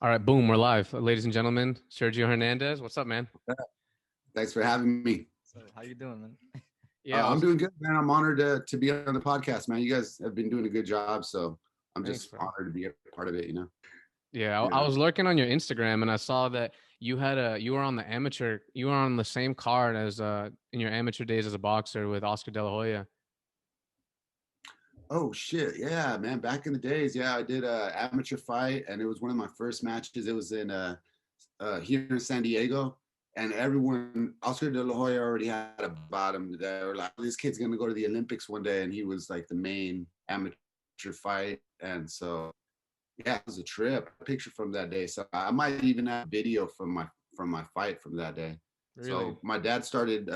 All right, boom, we're live. Ladies and gentlemen, Sergio Hernandez. What's up, man? Thanks for having me. So how you doing, man? Yeah, I I'm was, doing good, man. I'm honored to be on the podcast, man. You guys have been doing a good job, so I'm thanks, just bro. honored to be a part of it. Yeah, I Yeah. was lurking on your Instagram and I saw that you were on the amateur, you were on the same card as in your amateur days as a boxer with Oscar De La Hoya. Oh shit, yeah, man. Back in the days, yeah, I did a amateur fight, and it was one of my first matches. It was in here in San Diego, and everyone, Oscar De La Hoya already had about him. They were like, "This kid's gonna go to the Olympics one day," and he was like the main amateur fight, and so yeah, it was a trip. A picture from that day. So I might even have video from my fight from that day. Really? So my dad started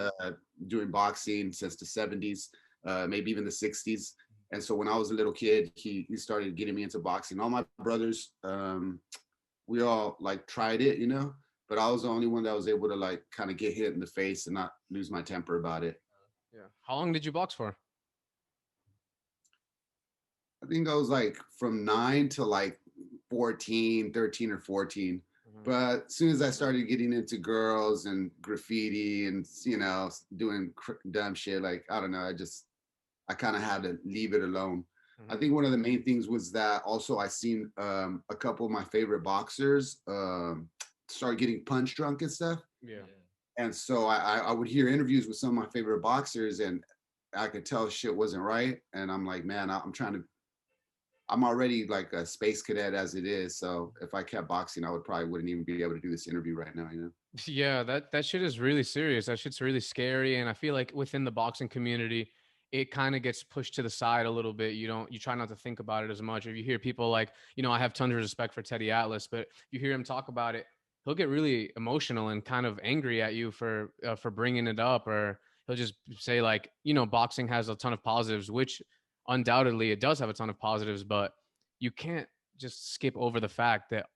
doing boxing since the 70s, maybe even the 60s. And so when I was a little kid, he started getting me into boxing. All my brothers, we all like tried it, but I was the only one that was able to like kind of get hit in the face and not lose my temper about it. Yeah. How long did you box for? I think I was like from 9 to like 14, 13 or 14. Mhm. But as soon as I started getting into girls and graffiti and, doing dumb shit, like, I don't know, I kind of had to leave it alone. I Mhm. think one of the main things was that also I seen a couple of my favorite boxers start getting punch drunk and stuff. Yeah. And so I would hear interviews with some of my favorite boxers, and I could tell shit wasn't right. And I'm like, man, I'm already like a space cadet as it is. So if I kept boxing, I would probably wouldn't even be able to do this interview right now. Yeah, that shit is really serious. That shit's really scary, and I feel like within the boxing community, it kind of gets pushed to the side a little bit. You try not to think about it as much. If you hear people like, I have tons of respect for Teddy Atlas, but you hear him talk about it, he'll get really emotional and kind of angry at you for bringing it up, or he'll just say like, boxing has a ton of positives, which undoubtedly it does have a ton of positives, but you can't just skip over the fact that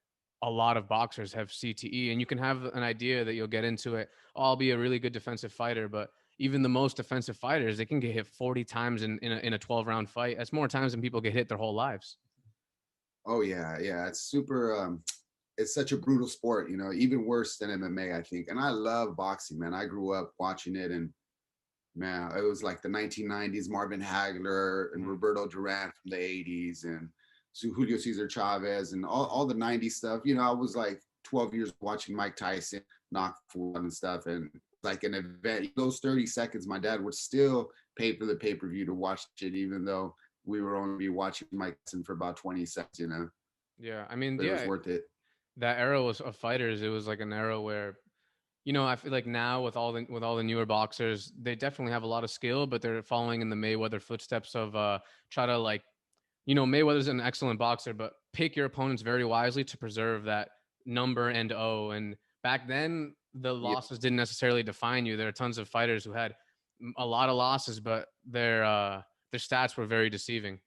a lot of boxers have CTE, and you can have an idea that you'll get into it. Oh, I'll be a really good defensive fighter, but even the most defensive fighters, they can get hit 40 times in a 12-round fight. That's more times than people get hit their whole lives. Oh yeah, yeah. It's super. It's such a brutal sport. Even worse than MMA, I think. And I love boxing, man. I grew up watching it, and man, it was like the 1990s, Marvin Hagler and Mhm. Roberto Duran from the 80s, and Julio Cesar Chavez and all the 90s stuff. I was like 12 years watching Mike Tyson knock fool and stuff. And like an event, those 30 seconds, my dad would still pay for the pay-per-view to watch it, even though we were only watching Mike Tyson for about 20 seconds. Yeah, I mean, But it was yeah, worth it. that era was of fighters. It was like an era where, I feel like now with all the newer boxers, they definitely have a lot of skill, but they're following in the Mayweather footsteps of try to like, Mayweather's an excellent boxer, but pick your opponents very wisely to preserve that number and O. And back then, the Yeah. losses didn't necessarily define you. There are tons of fighters who had a lot of losses, but their stats were very deceiving.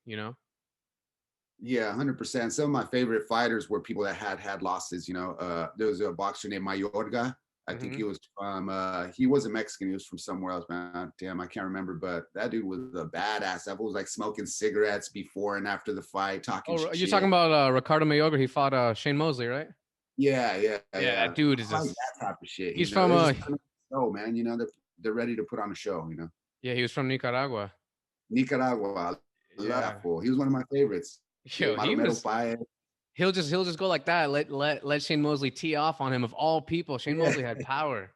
Yeah, 100%. Some of my favorite fighters were people that had losses. There was a boxer named Mayorga. I think Hmm. he was from. He wasn't Mexican. He was from somewhere else, man. Damn, I can't remember. But that dude was a badass. That was like smoking cigarettes before and after the fight, talking Oh, you're talking shit. about Ricardo Mayorga. He fought Shane Mosley, right? Yeah, yeah, Yeah, yeah. that dude is I like that type of shit. he's from They just put on a show, man. They're ready to put on a show. yeah, he was from Nicaragua. Nicaragua. I love Yeah. that fool. He was one of my favorites. Yo, he Metal was fight. he'll just go like that. Let Shane Mosley tee off on him of all people. Shane Yeah. Mosley had power.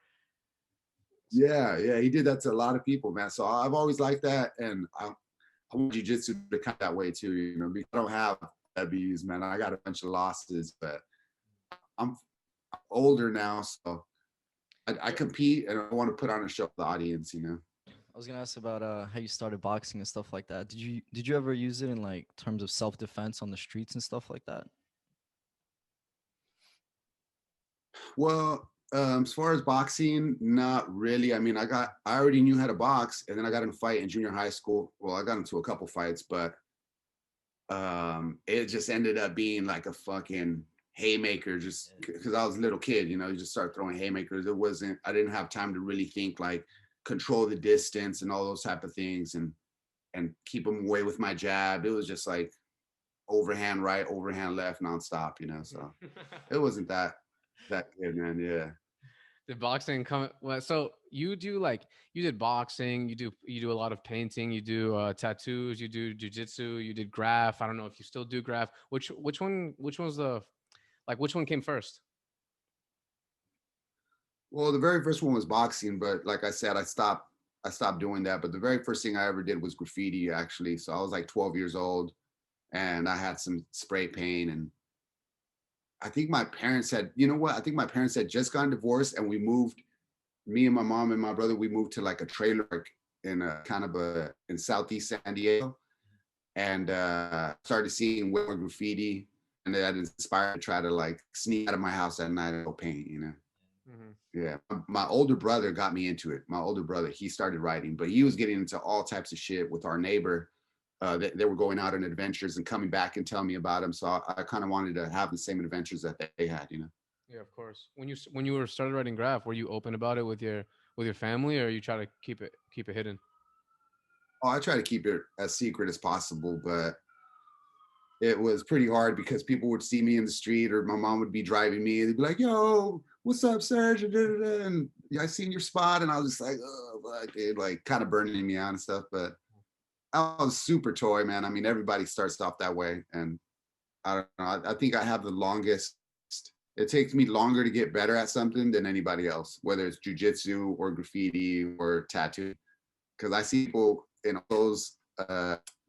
Yeah, yeah, he did that to a lot of people, man. So I've always liked that, and I want jiu-jitsu to kind of that way too. Because I don't have W's, man. I got a bunch of losses, but I'm older now, so I compete and I want to put on a show for the audience. I was gonna ask about how you started boxing and stuff like that. Did you ever use it in like terms of self defense on the streets and stuff like that? Well, as far as boxing, not really. I mean, I already knew how to box, and then I got in a fight in junior high school. Well, I got into a couple fights, but it just ended up being like a fucking haymaker just because I was a little kid, you just start throwing haymakers. I didn't have time to really think like control the distance and all those type of things and keep them away with my jab. It was just like overhand right, overhand left, nonstop. So it wasn't that good, man. Yeah. Did boxing come well, so you did boxing, you do a lot of painting, you do tattoos, you do jujitsu, you did graph. I don't know if you still do graph. Which one's which one came first? Well, the very first one was boxing, but like I said, I stopped doing that. But the very first thing I ever did was graffiti, actually. So I was like 12 years old, and I had some spray paint, and I think my parents had, you know what? I think my parents had just gotten divorced, and we moved. Me and my mom and my brother, we moved to like a trailer park in a kind of a in Southeast San Diego, and started seeing way more graffiti, and that inspired me to try to like sneak out of my house at night and go paint. Hmm. Yeah, my older brother got me into it. My older brother, he started writing, but he was getting into all types of shit with our neighbor. They were going out on adventures and coming back and telling me about them. So I kind of wanted to have the same adventures that they had. Yeah, of course. When you were started writing graph, were you open about it with your family, or you try to keep it hidden? Oh, I try to keep it as secret as possible, but it was pretty hard because people would see me in the street, or my mom would be driving me and they'd be like, "Yo, what's up, Serge?" And yeah, I seen your spot, and I was just like, "Oh, fuck, dude," like kind of burning me out and stuff. But I was super toy, man. I mean, everybody starts off that way, and I don't know. I think I have the longest. It takes me longer to get better at something than anybody else, whether it's jujitsu or graffiti or tattoo. Because I see people in those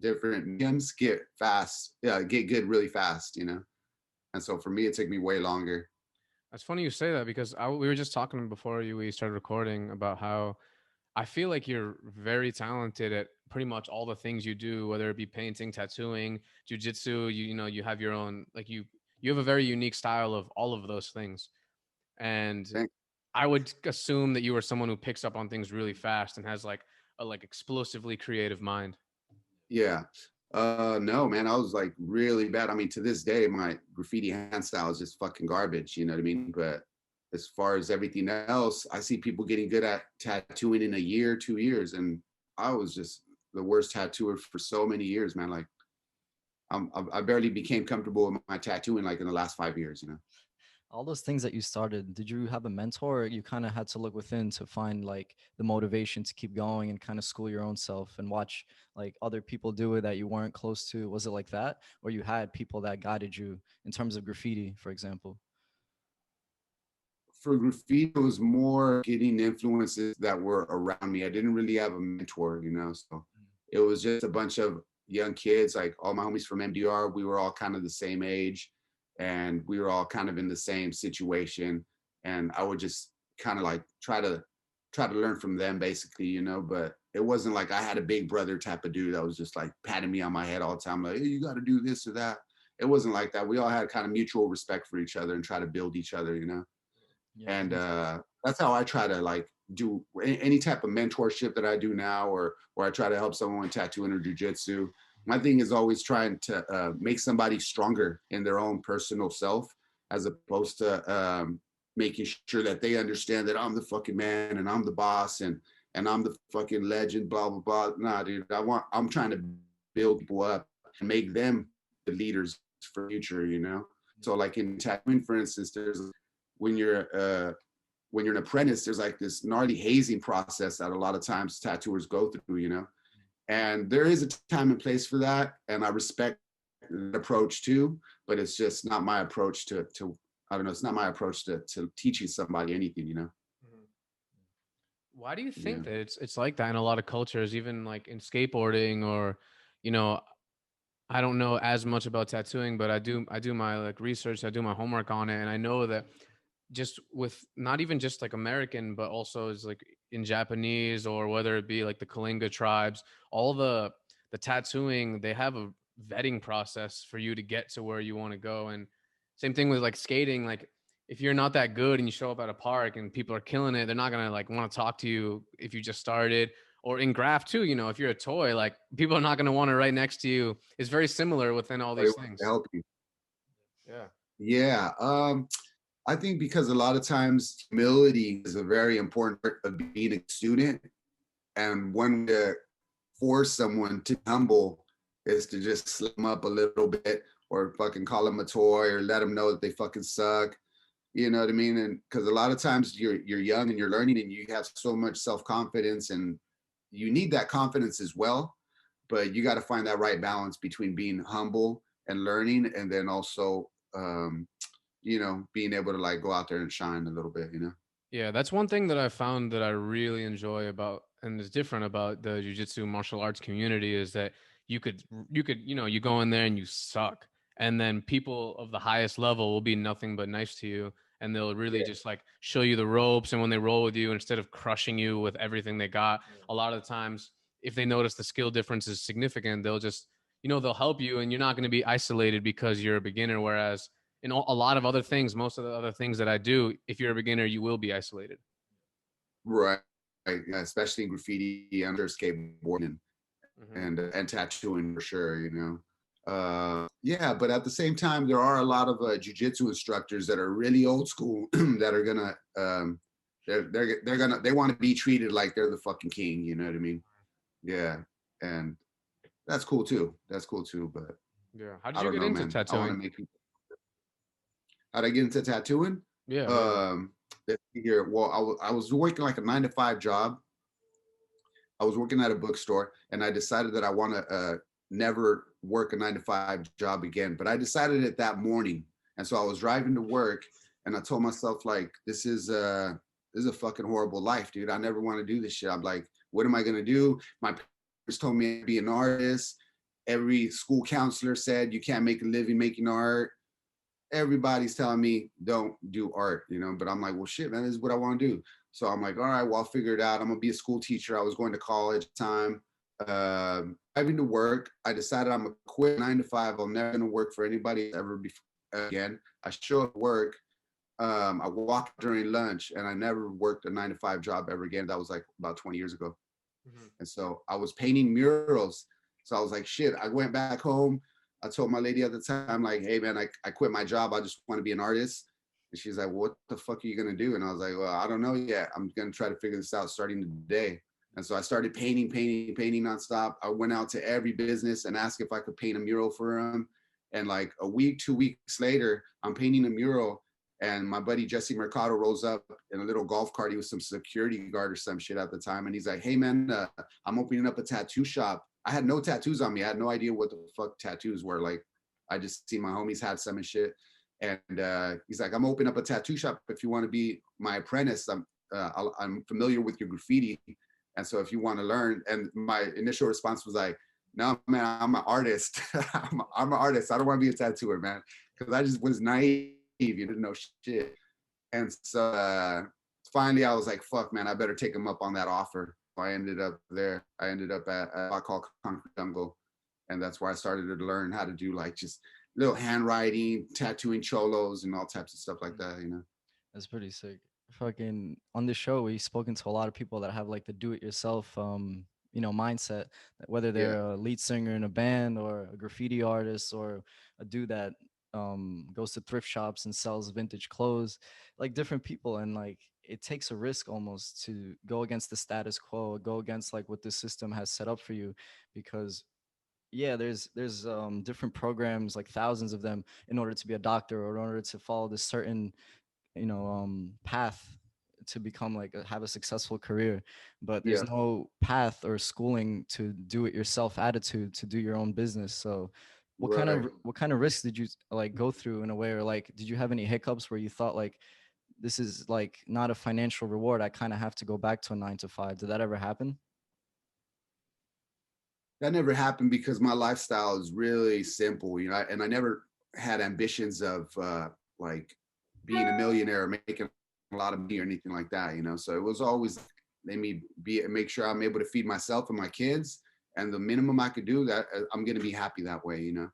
different mediums get fast, yeah, get good really fast. And so for me, it took me way longer. That's funny you say that because we were just talking before we started recording about how I feel like you're very talented at pretty much all the things you do, whether it be painting, tattooing, jujitsu. You have your own you have a very unique style of all of those things. And Thank I would assume that you are someone who picks up on things really fast and has like a explosively creative mind. Yeah. No, man, I was like really bad. I mean, to this day, my graffiti hand style is just fucking garbage. You know what I mean? But as far as everything else, I see people getting good at tattooing in a year, 2 years, and I was just the worst tattooer for so many years, man. Like I barely became comfortable with my tattooing like in the last 5 years. All those things that you started, did you have a mentor, or you kind of had to look within to find like the motivation to keep going and kind of school your own self and watch like other people do it that you weren't close to? Was it like that, or you had people that guided you in terms of graffiti, for example? For graffiti, it was more getting influences that were around me. I didn't really have a mentor. So it was just a bunch of young kids, like all my homies from MDR. We were all kind of the same age, and we were all kind of in the same situation. And I would just kind of like try to learn from them, basically. But it wasn't like I had a big brother type of dude that was just like patting me on my head all the time, like, "Hey, you got to do this or that." It wasn't like that. We all had kind of mutual respect for each other and try to build each other. Yeah, And that's that's how I try to like do any type of mentorship that I do now, or I try to help someone with tattooing or jujitsu. My thing is always trying to make somebody stronger in their own personal self, as opposed to making sure that they understand that I'm the fucking man and I'm the boss and I'm the fucking legend, blah blah blah. Nah, dude, I'm trying to build people up and make them the leaders for the future. So like in tattooing, for instance, there's when you're an apprentice, there's like this gnarly hazing process that a lot of times tattooers go through. And there is a time and place for that, and I respect the approach too, but it's just not my approach to I don't know, it's not my approach to teaching somebody anything. Mhm. Why do you Yeah. think that it's like that in a lot of cultures, even like in skateboarding or, you know, I don't know as much about tattooing, but I do my research, I do my homework on it, and I know that just with not even just like American, but also is like in Japanese or whether it be like the Kalinga tribes, all the tattooing, they have a vetting process for you to get to where you want to go. And same thing with like skating, like if you're not that good and you show up at a park and people are killing it, they're not gonna like want to talk to you if you just started. Or in graph too, if you're a toy, like people are not gonna want to right next to you. It's very similar within all They these want to things. help you. Yeah. Yeah. I think because a lot of times humility is a very important part of being a student, and one way to force someone to be humble is to just slip them up a little bit or fucking call them a toy or let them know that they fucking suck. You know what I mean? And because a lot of times you're young and you're learning and you have so much self-confidence and you need that confidence as well, but you got to find that right balance between being humble and learning and then also being able to like go out there and shine a little bit, you know. Yeah, that's one thing that I found that I really enjoy about and is different about the jiu-jitsu martial arts community is that you go in there and you suck. And then people of the highest level will be nothing but nice to you and they'll really Yeah. just like show you the ropes and when they roll with you instead of crushing you with everything they got, a lot of the times if they notice the skill difference is significant, they'll just they'll help you and you're not going to be isolated because you're a beginner whereas in a lot of other things, most of the other things that I do, if you're a beginner, you will be isolated. Right. Yeah, especially in graffiti, under skateboarding, Mm-hmm. and tattooing for sure, you know. Yeah, but at the same time, there are a lot of jujitsu instructors that are really old school that are gonna they want to be treated like they're the fucking king. You know what I mean? Yeah, and that's cool too. That's cool too. But Yeah. How did I you don't get know, into man. I want to tattooing? make people. How'd I get into tattooing? Yeah, really. Um, let's see here. Well, I was working like a 9 to 5 job. I was working at a bookstore and I decided that I want to never work a 9 to 5 job again. But I decided it that morning. And so I was driving to work and I told myself, like, this is a fucking horrible life, dude. I never want to do this shit. I'm like, what am I going to do? My parents told me to be an artist. Every school counselor said you can't make a living making art. Everybody's telling me don't do art, but I'm like, well, shit, man, this is what I want to do. So I'm like, all right, well, I'll figure it out. I'm gonna be a school teacher. I was going to college at the time. Driving to work, I decided I'm gonna quit 9 to 5. I'm never gonna work for anybody ever again. I show up at work. I walk during lunch, and I never worked a 9 to 5 job ever again. That was like about 20 years ago. Mm-hmm. And so I was painting murals. So I was like, shit, I went back home. I told my lady at the time, like, hey, man, I quit my job. I just want to be an artist. And she's like, well, what the fuck are you going to do? And I was like, well, I don't know yet. I'm going to try to figure this out starting today. And so I started painting nonstop. I went out to every business and asked if I could paint a mural for them. And like a week, 2 weeks later, I'm painting a mural. And my buddy Jesse Mercado rolls up in a little golf cart. He was some security guard or some shit at the time. And he's like, hey, man, I'm opening up a tattoo shop. I had no tattoos on me. I had no idea what the fuck tattoos were. Like, I just seen my homies have some and shit. And he's like, I'm opening up a tattoo shop. If you want to be my apprentice, I'm familiar with your graffiti. And so if you want to learn, and my initial response was like, no, man, I'm an artist. I'm an artist. I don't want to be a tattooer, man. Because I just was naive. You didn't know shit. And so finally I was like, fuck, man, I better take him up on that offer. I ended up there. I ended up at I call Concrete Jungle. And that's where I started to learn how to do like just little handwriting, tattooing cholos and all types of stuff like that. That's pretty sick. Fucking on this show, we've spoken to a lot of people that have like the do-it-yourself, mindset. Whether Yeah. they're a lead singer in a band or a graffiti artist or a dude that goes to thrift shops and sells vintage clothes, like different people, and like it takes a risk almost to go against the status quo, go against like what the system has set up for you, because yeah, there's different programs, like thousands of them, in order to be a doctor or in order to follow this certain path to become like have a successful career, but there's Yeah. no path or schooling to do it yourself attitude to do your own business. So Right. what kind of risks did you like go through in a way, or like did you have any hiccups where you thought like this is like not a financial reward, I kind of have to go back to a 9 to 5? Did that ever happen? That never happened because my lifestyle is really simple, and I never had ambitions of like being a millionaire or making a lot of money or anything like that. So it was always let me make sure I'm able to feed myself and my kids, and the minimum I could do that, I'm going to be happy that way. And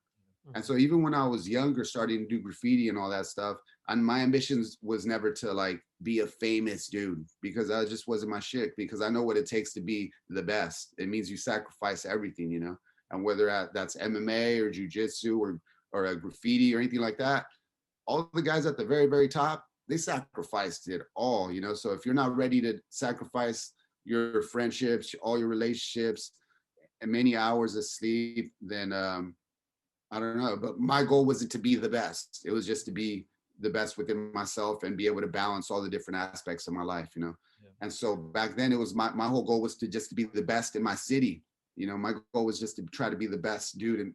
Mm-hmm. so even when I was younger, starting to do graffiti and all that stuff, and my ambitions was never to like be a famous dude because that just wasn't my shit. Because I know what it takes to be the best. It means you sacrifice everything. And whether that's MMA or jujitsu or a graffiti or anything like that, all the guys at the very very top, they sacrificed it all. So if you're not ready to sacrifice your friendships, all your relationships, many hours of sleep, then I don't know. But my goal wasn't to be the best. It was just to be the best within myself and be able to balance all the different aspects of my life, you know. Yeah. And so back then, it was my whole goal was to just to be the best in my city. You know, my goal was just to try to be the best dude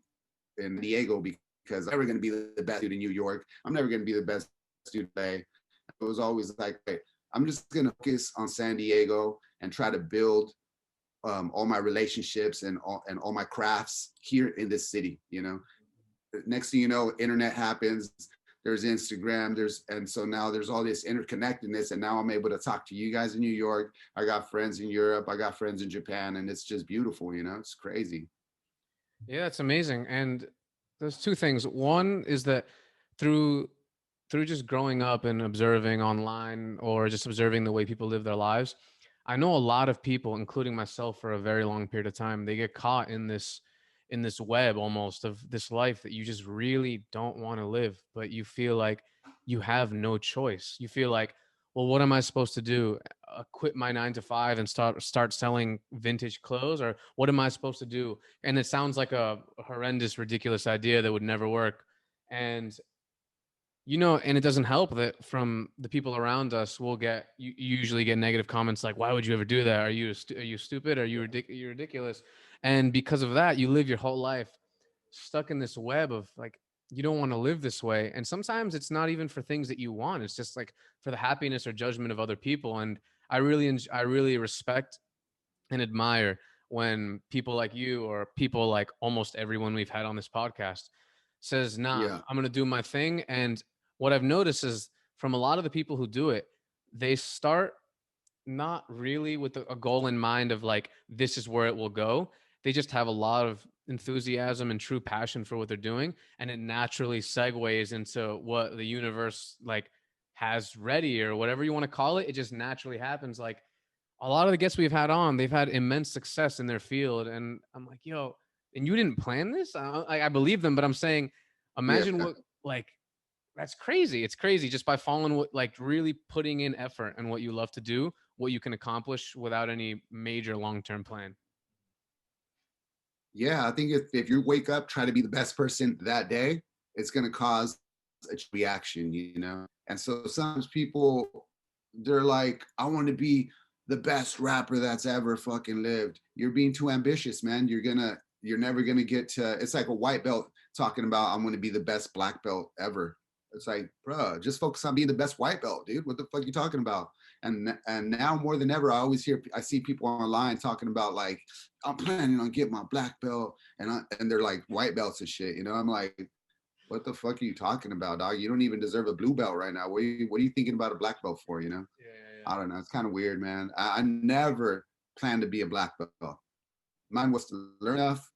in Diego, because I'm never going to be the best dude in New York. I'm never going to be the best dude today. It was always like, hey, I'm just going to focus on San Diego and try to build all my relationships and all my crafts here in this city. You know, next thing you know, internet happens. There's Instagram. And so now there's all this interconnectedness, and now I'm able to talk to you guys in New York. I got friends in Europe. I got friends in Japan, and it's just beautiful. You know, it's crazy. Yeah, it's amazing. And there's two things. One is that through just growing up and observing online or just observing the way people live their lives, I know a lot of people, including myself for a very long period of time, they get caught in this web almost of this life that you just really don't want to live, but you feel like you have no choice. You feel like, well, what am I supposed to do? Quit my 9 to 5 and start selling vintage clothes, or what am I supposed to do? And it sounds like a horrendous, ridiculous idea that would never work. And and it doesn't help that from the people around us, you usually get negative comments like, "Why would you ever do that? Are you stupid? Are you're ridiculous?" And because of that, you live your whole life stuck in this web of like you don't want to live this way. And sometimes it's not even for things that you want. It's just like for the happiness or judgment of other people. And I really respect and admire when people like you or people like almost everyone we've had on this podcast says, nah, Yeah. I'm going to do my thing. And what I've noticed is from a lot of the people who do it, they start not really with a goal in mind of like, this is where it will go. They just have a lot of enthusiasm and true passion for what they're doing. And it naturally segues into what the universe like has ready or whatever you want to call it. It just naturally happens. Like, a lot of the guests we've had on, they've had immense success in their field. And I'm like, yo, and you didn't plan this? I believe them, but I'm saying, Yeah. imagine what, like, that's crazy. It's crazy just by following what, like, really putting in effort and what you love to do, what you can accomplish without any major long term plan. Yeah, I think if you wake up, try to be the best person that day, it's going to cause a reaction, you know? And so sometimes people, they're like, I want to be the best rapper that's ever fucking lived. You're being too ambitious, man. You're never going to get to, it's like a white belt talking about, I'm going to be the best black belt ever. It's like, bro, just focus on being the best white belt, dude. What the fuck are you talking about? And now more than ever, I see people online talking about like, I'm planning on getting my black belt, and they're like white belts and shit. You know, I'm like, what the fuck are you talking about, dog? You don't even deserve a blue belt right now. What are you thinking about a black belt for? You know, Yeah, yeah, I don't know. It's kind of weird, man. I never planned to be a black belt. Mine was to learn enough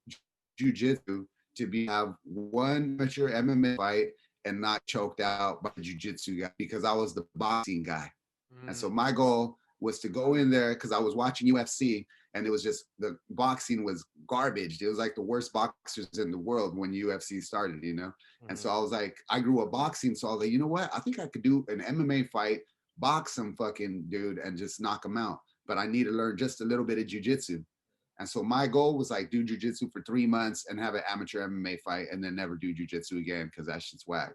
jujitsu to have one mature MMA fight and not choked out by the jujitsu guy, because I was the boxing guy. yeah. And so my goal was to go in there because I was watching UFC, and it was just the boxing was garbage. It was like the worst boxers in the world when UFC started, you know? And Mm-hmm. so I was like, I grew up boxing. So I was like, you know what? I think I could do an MMA fight, box some fucking dude and just knock him out. But I need to learn just a little bit of jujitsu. And so my goal was like do jujitsu for 3 months and have an amateur MMA fight and then never do jujitsu again because that shit's whack.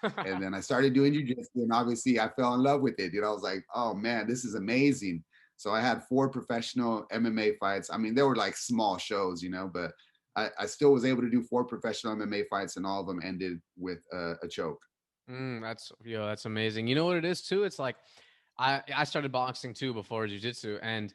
And then I started doing jujitsu, and obviously I fell in love with it. You know, I was like, oh man, this is amazing. So I had 4 professional MMA fights. I mean, they were like small shows, you know, but I still was able to do 4 professional MMA fights, and all of them ended with a choke. That's amazing. You know what it is too? It's like I started boxing too before jiu-jitsu, and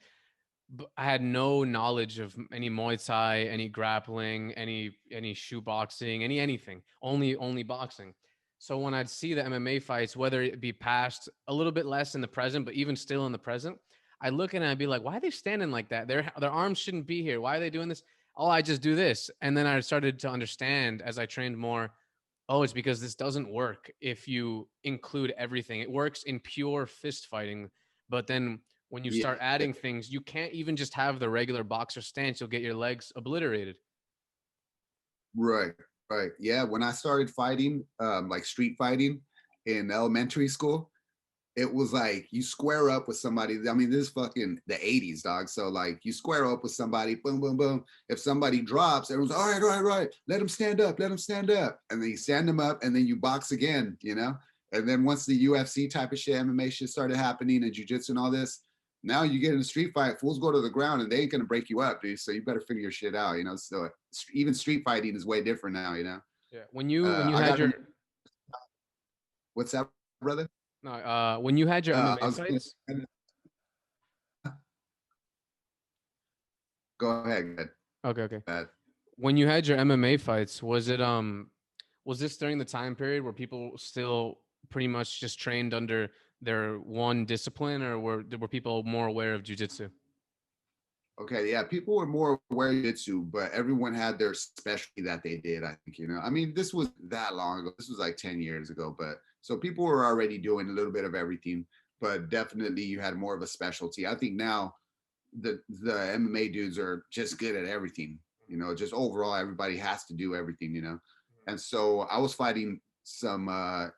I had no knowledge of any Muay Thai, any grappling, any shoe boxing, anything. Only boxing. So when I'd see the MMA fights, whether it be past a little bit less in the present, but even still in the present, I look at it and I'd be like, why are they standing like that? Their arms shouldn't be here. Why are they doing this? Oh, I just do this. And then I started to understand as I trained more, oh, it's because this doesn't work if you include everything. It works in pure fist fighting, but then when you Yeah, start adding things, you can't even just have the regular boxer stance. You'll get your legs obliterated. right, right. Yeah, when I started fighting, like street fighting in elementary school, it was like you square up with somebody. I mean, this is fucking the 80s, dog. So like you square up with somebody, boom, boom, boom. If somebody drops, everyone's all right, all right, all right. Let them stand up, let them stand up. And then you stand them up and then you box again, you know? And then once the UFC type of shit, MMA shit started happening and jiu-jitsu and all this, now you get in a street fight, fools go to the ground and they ain't gonna break you up, dude. So you better figure your shit out, you know? So even street fighting is way different now, you know? Yeah. When you I had got, your what's that, brother? no, when you had your I MMA was fights. go ahead, go Okay, okay. ahead. When you had your MMA fights, was this during the time period where people still pretty much just trained under their one discipline, or were people more aware of jujitsu? Okay, yeah, people were more aware of jiu-jitsu, but everyone had their specialty that they did, I think, you know. I mean, this was that long ago. This was like 10 years ago, but so people were already doing a little bit of everything, but definitely you had more of a specialty. I think now the MMA dudes are just good at everything, you know, just overall everybody has to do everything, you know. And so I was fighting some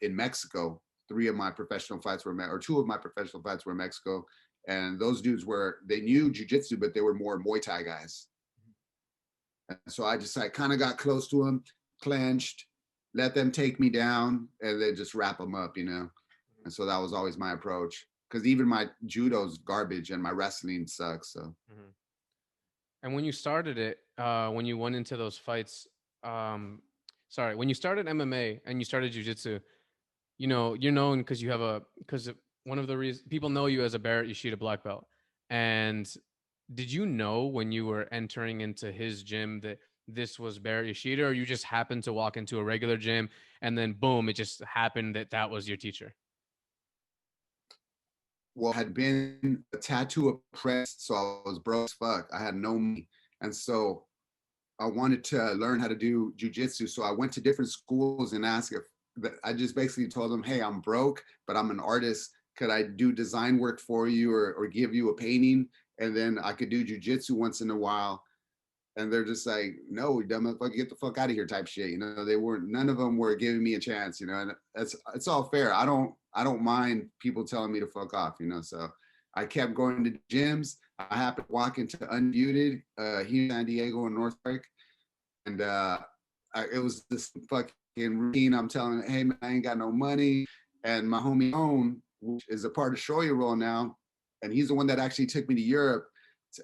in Mexico. Three of my professional fights were or two of my professional fights were in Mexico, and those dudes were they knew jujitsu, but they were more Muay Thai guys. And so I just like kind of got close to them, clenched, let them take me down, and then just wrap them up, you know. And so that was always my approach. Because even my judo's garbage and my wrestling sucks. So Mhm. And when you started it, when you went into those fights, sorry, when you started MMA and you started jujitsu, you're known because because one of the reasons people know you as a Barrett Yashida black belt. And did you know when you were entering into his gym that this was Barrett Yashida, or you just happened to walk into a regular gym and then boom, it just happened that that was your teacher? well, I had been a tattoo apprentice, so I was broke as fuck. I had no money. And so I wanted to learn how to do jujitsu. So I went to different schools and asked if I just basically told them, hey, I'm broke, but I'm an artist. Could I do design work for you or give you a painting? And then I could do jujitsu once in a while. And they're just like, no, dumb motherfucker, get the fuck out of here type shit. You know, they weren't, none of them were giving me a chance, you know, and it's all fair. I don't mind people telling me to fuck off, you know. So I kept going to gyms. I happened to walk into Unmuted here in San Diego in North Park. And it was this fucking routine. I'm telling, hey man, I ain't got no money. And my homie Owen, which is a part of Shoya Roll now, and he's the one that actually took me to Europe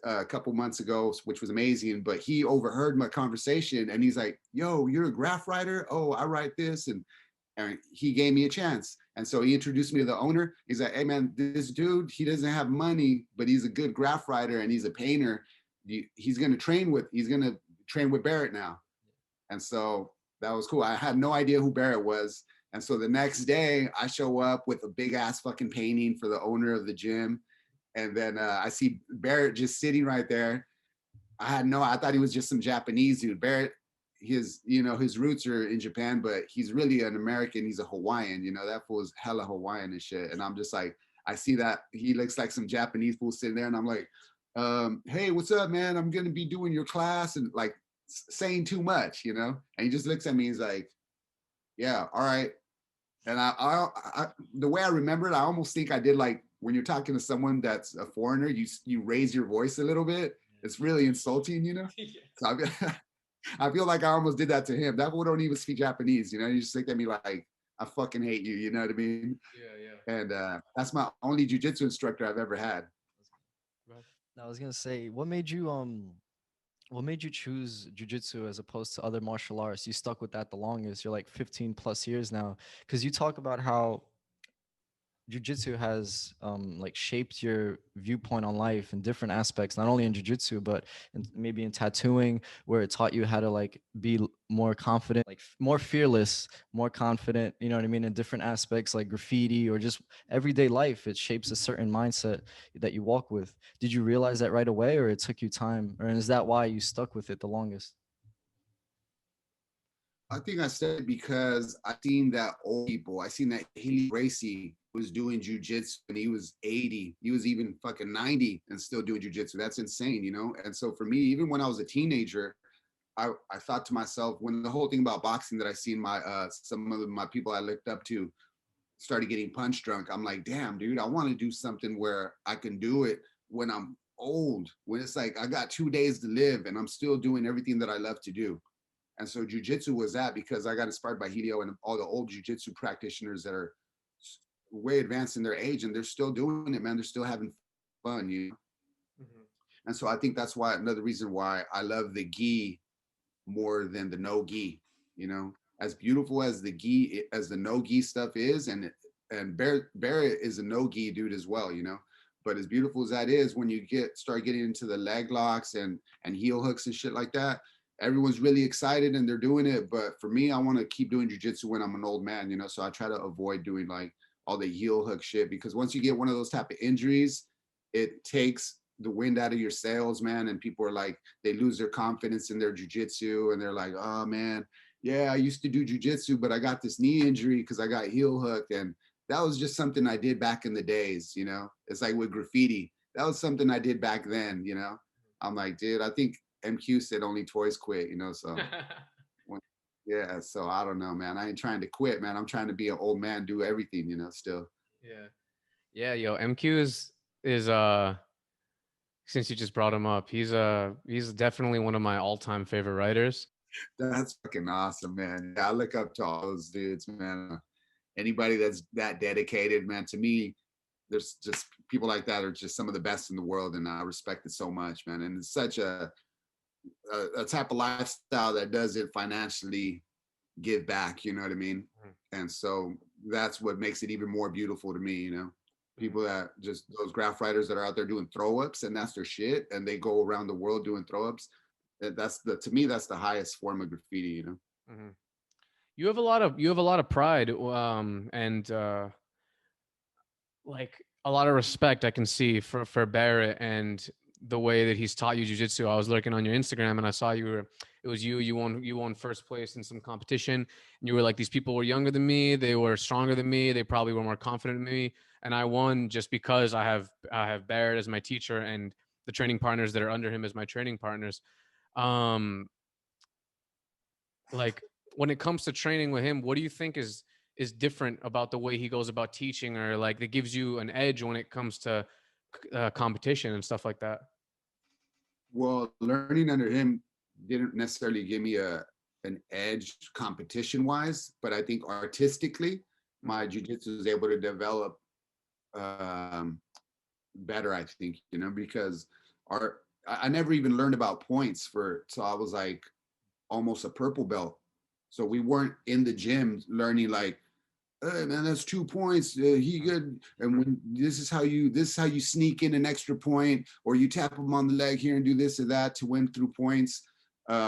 a couple months ago, which was amazing. But he overheard my conversation and he's like, yo, you're a graph writer? Oh, I write this. And he gave me a chance. And so he introduced me to the owner. He's like, hey man, this dude, he doesn't have money, but he's a good graph writer and he's a painter. He's going to train with Barrett now. And so that was cool. I had no idea who Barrett was. And so the next day I show up with a big ass fucking painting for the owner of the gym. And then I see Barrett just sitting right there. I thought he was just some Japanese dude. Barrett, his roots are in Japan, but he's really an American. He's a Hawaiian, that fool is hella Hawaiian and shit. And I'm just like, I see that he looks like some Japanese fool sitting there. And I'm like, hey, what's up, man? I'm going to be doing your class and like saying too much, And he just looks at me. He's like, yeah, all right. And I the way I remember it, I almost think I did like when you're talking to someone that's a foreigner, you raise your voice a little bit. It's really insulting, So I feel like I almost did that to him. That fool don't even speak Japanese, You just look at me like I fucking hate you. You know what I mean? Yeah, And that's my only jujitsu instructor I've ever had. yeah. I was gonna say, what made you choose jujitsu as opposed to other martial arts? You stuck with that the longest. You're like 15 plus years now. Because you talk about how jujitsu has like shaped your viewpoint on life in different aspects, not only in jujitsu, but maybe in tattooing, where it taught you how to like be more confident, like more fearless, more confident, you know what I mean? In different aspects like graffiti or just everyday life, it shapes a certain mindset that you walk with. Did you realize that right away, or it took you time? Or is that why you stuck with it the longest? I think I said because I seen that old people. I seen that Haley Gracie was doing jujitsu and he was 80. He was even fucking 90 and still doing jujitsu. That's insane. And so for me, even when I was a teenager, I thought to myself when the whole thing about boxing that I seen my some of my people I looked up to started getting punch drunk, I'm like, damn, dude, I want to do something where I can do it when I'm old, when it's like I got 2 days to live and I'm still doing everything that I love to do. And so jujitsu was that, because I got inspired by Hideo and all the old jujitsu practitioners that are way advanced in their age, and they're still doing it, man. They're still having fun, you know? Mhm. And so I think that's why, another reason why I love the gi more than the no gi, you know, as beautiful as the gi, as the no gi stuff is. And Barrett is a no gi dude as well, you know, but as beautiful as that is, when you start getting into the leg locks and heel hooks and shit like that, everyone's really excited and they're doing it. But for me, I want to keep doing jujitsu when I'm an old man, you know, so I try to avoid doing like all the heel hook shit, because once you get one of those type of injuries, it takes the wind out of your sails, man. And people are like, they lose their confidence in their jujitsu, and they're like, oh man, yeah, I used to do jujitsu, but I got this knee injury because I got heel hooked. And that was just something I did back in the days, you know. It's like with graffiti. That was something I did back then, you know. I'm like, dude, I think MQ said only toys quit, you know. So yeah, so I don't know, man. I ain't trying to quit, man. I'm trying to be an old man, do everything, you know, still. Yeah. Yeah, yo, MQ is since you just brought him up, he's definitely one of my all-time favorite writers. That's fucking awesome, man. Yeah, I look up to all those dudes, man. Anybody that's that dedicated, man, to me, there's just people like that are just some of the best in the world, and I respect it so much, man. And it's such a type of lifestyle that doesn't financially give back, you know what I mean? And so that's what makes it even more beautiful to me, you know. People that just, those graph writers that are out there doing throw ups and that's their shit, and they go around the world doing throw ups. That's the, to me, that's the highest form of graffiti, you know. Mhm. You have a lot of pride, and like a lot of respect I can see for Barrett and the way that he's taught you jujitsu. I was looking on your Instagram and I saw you won first place in some competition, and you were like, these people were younger than me, they were stronger than me, they probably were more confident than me, and I won just because I have Barrett as my teacher and the training partners that are under him as my training partners. Um like when it comes to training with him, what do you think is different about the way he goes about teaching, or like that gives you an edge when it comes to competition and stuff like that? Well, learning under him didn't necessarily give me an edge competition wise, but I think artistically, my jujitsu was able to develop um, better. I think, you know, because our I never even learned about points for, so I was like almost a purple belt. So we weren't in the gym learning like, hey man, that's 2 points. He good. And when this is how you sneak in an extra point, or you tap him on the leg here and do this or that to win through points.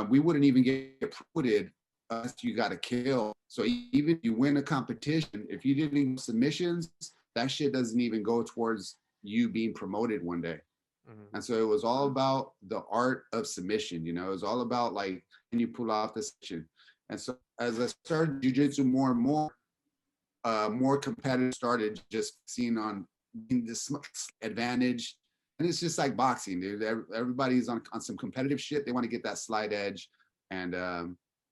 We wouldn't even get promoted unless you got a kill. So even if you win a competition, if you didn't submissions, that shit doesn't even go towards you being promoted one day. Mm-hmm. And so it was all about the art of submission, you know, it was all about like, can you pull off the submission? And so as I started jujitsu more and more competitive started just seeing on this advantage. And it's just like boxing, dude. Everybody's on some competitive shit. They want to get that slide edge. And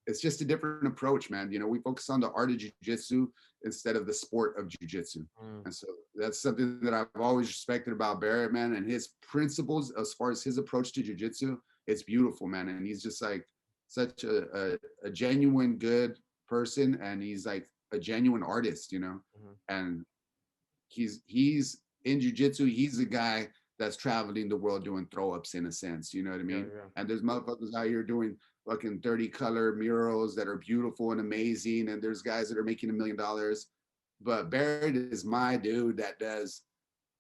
it's just a different approach, man. You know, we focus on the art of jujitsu instead of the sport of jujitsu. Mm. And so that's something that I've always respected about Barrett, man. And his principles, as far as his approach to jujitsu, it's beautiful, man. And he's just like such a genuine good person. And he's like a genuine artist, you know. Mhm. And he's in jujitsu. He's the guy that's traveling the world doing throw ups in a sense. You know what I Yeah, mean? yeah. And there's motherfuckers out here doing fucking 30 color murals that are beautiful and amazing. And there's guys that are making $1 million. But Barrett is my dude that does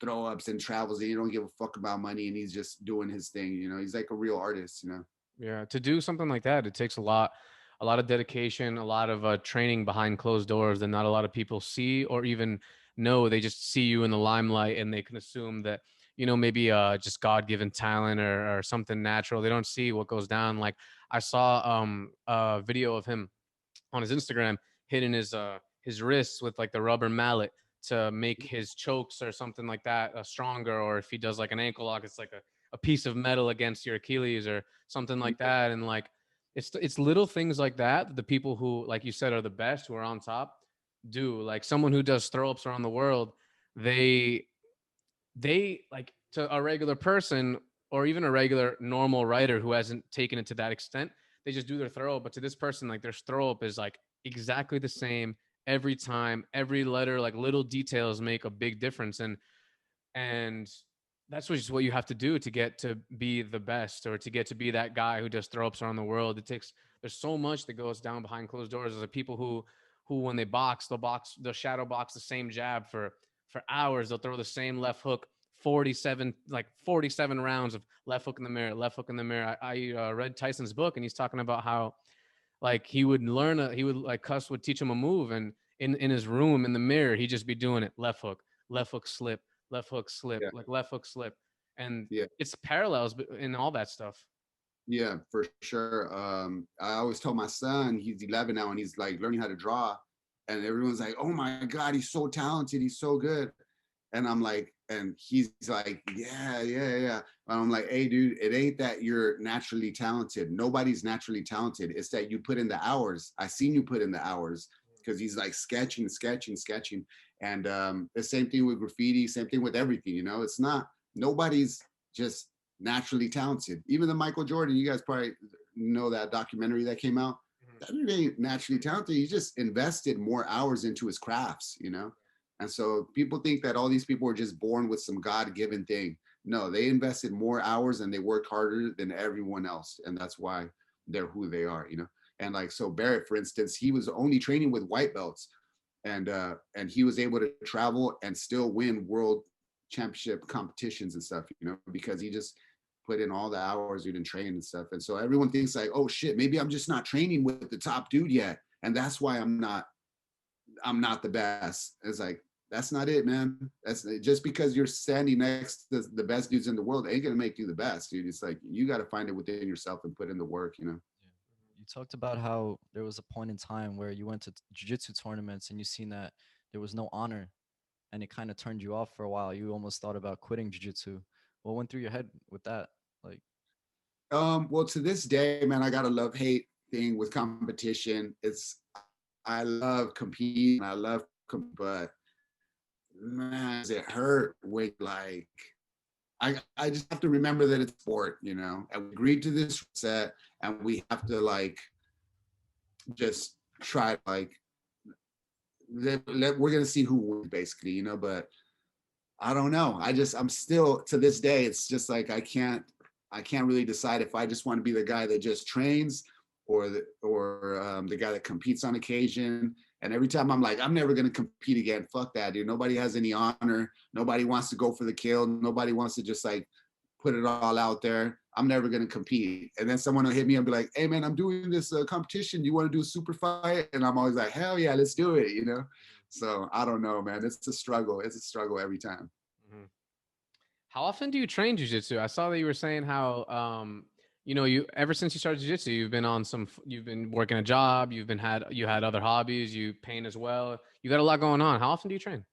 throw ups and travels, and he don't give a fuck about money, and he's just doing his thing. You know, he's like a real artist. You know. Yeah, to do something like that, it takes a lot of dedication, a lot of training behind closed doors that not a lot of people see or even know. They just see you in the limelight and they can assume that, maybe just God-given talent or something natural. They don't see what goes down. Like I saw a video of him on his Instagram hitting his wrists with like the rubber mallet to make his chokes or something like that stronger, or if he does like an ankle lock, it's like a piece of metal against your Achilles or something like that. And like it's little things like that, the people who, like you said, are the best, who are on top, do. Like someone who does throw ups around the world, they like, to a regular person or even a regular normal writer who hasn't taken it to that extent, they just do their throw up. But to this person, like their throw up is like exactly the same every time. Every letter, like little details make a big difference. And that's just what you have to do to get to be the best, or to get to be that guy who does throw ups around the world. There's so much that goes down behind closed doors. There's people who when they they'll shadow box the same jab for hours. They'll throw the same left hook 47 rounds of left hook in the mirror, left hook in the mirror. I read Tyson's book, and he's talking about how like he would like Cuss would teach him a move, and in his room in the mirror he'd just be doing it, left hook slip, left hook slip, Yeah. like left hook slip. And Yeah. it's parallels in all that stuff. Yeah, for sure. I always tell my son, he's 11 now, and he's like learning how to draw, and everyone's like, "Oh my God, he's so talented, he's so good." And I'm like, and he's like, "Yeah, yeah, yeah." And I'm like, "Hey, dude, it ain't that you're naturally talented. Nobody's naturally talented. It's that you put in the hours. I seen you put in the hours." Because he's like sketching, sketching, sketching, and the same thing with graffiti, same thing with everything. You know, it's not nobody's just naturally talented. Even the Michael Jordan, you guys probably know that documentary that came out. That dude ain't naturally talented. He just invested more hours into his crafts, you know? And so people think that all these people are just born with some God-given thing. No, they invested more hours and they worked harder than everyone else. And that's why they're who they are, you know? And like, so Barrett, for instance, he was only training with white belts, and he was able to travel and still win world championship competitions and stuff, you know, because he just put in all the hours he didn't train and stuff. And so everyone thinks like, oh shit, maybe I'm just not training with the top dude yet, and that's why I'm not the best. It's like, that's not it, man. That's just because you're standing next to the best dudes in the world ain't gonna make you the best, dude. It's like you got to find it within yourself and put in the work, you know. You talked about how there was a point in time where you went to jiu-jitsu tournaments and you seen that there was no honor, and it kind of turned you off for a while. You almost thought about quitting jiu-jitsu. What went through your head with that? Like, Well, to this day, man, I got a love hate thing with competition. I love competing, I love, but man, does it hurt when like I just have to remember that it's sport, you know, and we agreed to this set, and we have to like just try like we're gonna see who wins basically, you know. But I don't know. I'm still to this day. It's just like I can't really decide if I just want to be the guy that just trains or the guy that competes on occasion. And every time I'm like, I'm never going to compete again. Fuck that, dude. Nobody has any honor. Nobody wants to go for the kill. Nobody wants to just like put it all out there. I'm never going to compete. And then someone will hit me and be like, hey, man, I'm doing this competition. You want to do a super fight? And I'm always like, hell yeah, let's do it, you know? So I don't know, man. It's a struggle. It's a struggle every time. Mm-hmm. How often do you train jiu-jitsu? I saw that you were saying how you ever since you started jiu-jitsu, you've been working a job, you had other hobbies, you paint as well. You got a lot going on. How often do you train?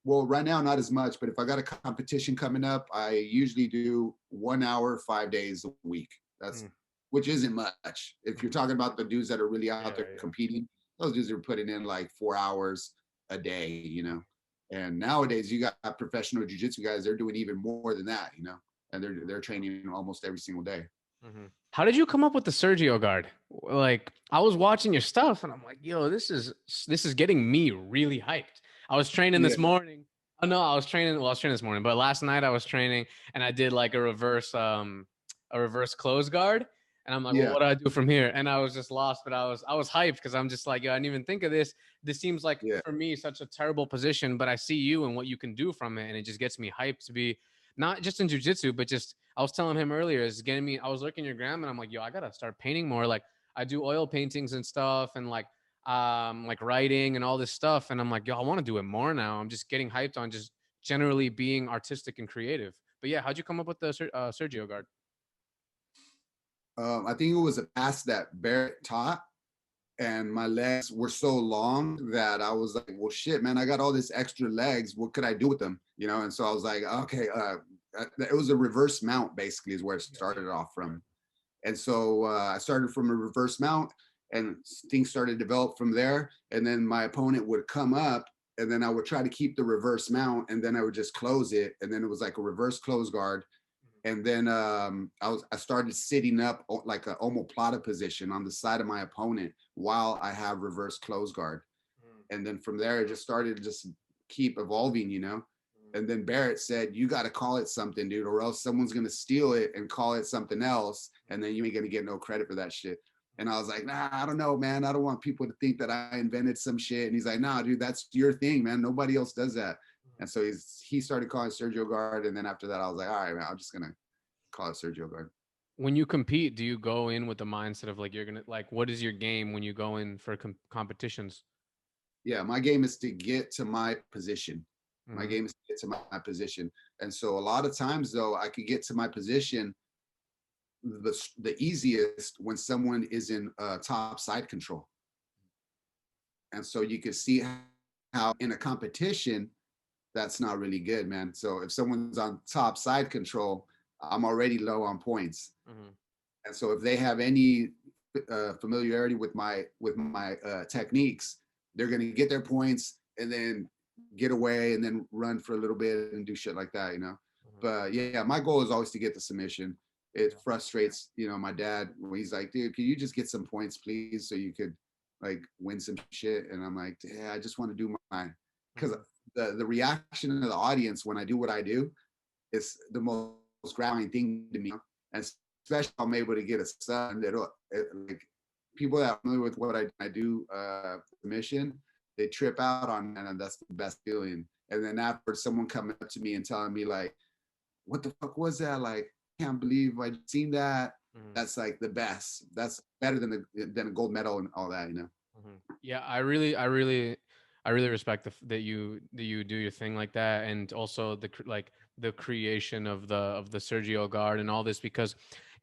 Well, right now, not as much, but if I got a competition coming up, I usually do 1 hour, 5 days a week. That's which isn't much. If you're talking about the dudes that are really out there competing, those dudes are putting in like 4 hours a day, you know. And nowadays, you got professional jujitsu guys; they're doing even more than that, you know, and they're training almost every single day. Mm-hmm. How did you come up with the Sergio Guard? Like, I was watching your stuff, and I'm like, yo, this is getting me really hyped. I was training this morning. Oh no, I was training. Well, I was training this morning, but last night I was training, and I did like a reverse close guard. And I'm like, well, what do I do from here? And I was just lost, but I was hyped because I'm just like, yo, I didn't even think of this. This seems like for me such a terrible position, but I see you and what you can do from it, and it just gets me hyped to be not just in jujitsu, but just I was telling him earlier, is getting me. I was looking at your gram, and I'm like, yo, I gotta start painting more. Like I do oil paintings and stuff, and like writing and all this stuff, and I'm like, yo, I want to do it more now. I'm just getting hyped on just generally being artistic and creative. But yeah, how'd you come up with the Sergio Guard? I think it was a pass that Barrett taught, and my legs were so long that I was like, well, shit, man, I got all this extra legs. What could I do with them? You know? And so I was like, okay, it was a reverse mount basically is where it started off from. And so I started from a reverse mount, and things started to develop from there. And then my opponent would come up, and then I would try to keep the reverse mount, and then I would just close it, and then it was like a reverse close guard. And then I started sitting up like a omoplata position on the side of my opponent while I have reverse close guard. And then from there, it just started to just keep evolving, you know. And then Barrett said, "You got to call it something, dude, or else someone's gonna steal it and call it something else, and then you ain't gonna get no credit for that shit." And I was like, "Nah, I don't know, man. I don't want people to think that I invented some shit." And he's like, "Nah, dude, that's your thing, man. Nobody else does that." And so he started calling Sergio Guard, and then after that, I was like, "All right, man, I'm just gonna call it Sergio Guard." When you compete, do you go in with the mindset of like you're gonna like what is your game when you go in for competitions? Yeah, my game is to get to my position. My Mm-hmm. game is to get to my position. And so a lot of times though, I could get to my position the easiest when someone is in top side control. And so you can see how in a competition, that's not really good, man. So if someone's on top side control, I'm already low on points. Mm-hmm. And so if they have any familiarity with my techniques, they're going to get their points and then get away and then run for a little bit and do shit like that, you know. But yeah, my goal is always to get the submission. It frustrates, you know, my dad when he's like, "Dude, can you just get some points, please, so you could like win some shit?" And I'm like, "Yeah, I just want to do mine," because the reaction of the audience when I do what I do is the most gratifying thing to me, and especially if I'm able to get a son that like people that are familiar with what I do mission, they trip out on that, and that's the best feeling. And then after someone coming up to me and telling me like, "What the fuck was that? Like, I can't believe I seen that." Mm-hmm. That's like the best. That's better than a gold medal and all that, you know. Mm-hmm. Yeah, I really respect that you do your thing like that, and also like the creation of the Sergio Guard and all this, because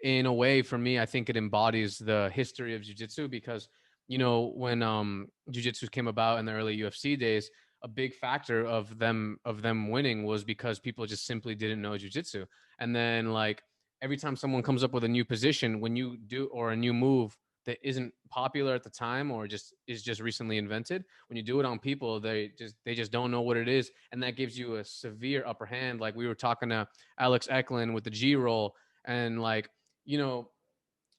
in a way for me I think it embodies the history of jiu-jitsu, because you know when jiu-jitsu came about in the early UFC days, a big factor of them winning was because people just simply didn't know jiu-jitsu. And then like every time someone comes up with a new position, when you do, or a new move that isn't popular at the time or just is just recently invented, when you do it on people, they just don't know what it is, and that gives you a severe upper hand. Like we were talking to Alex Eklund with the G roll, and like you know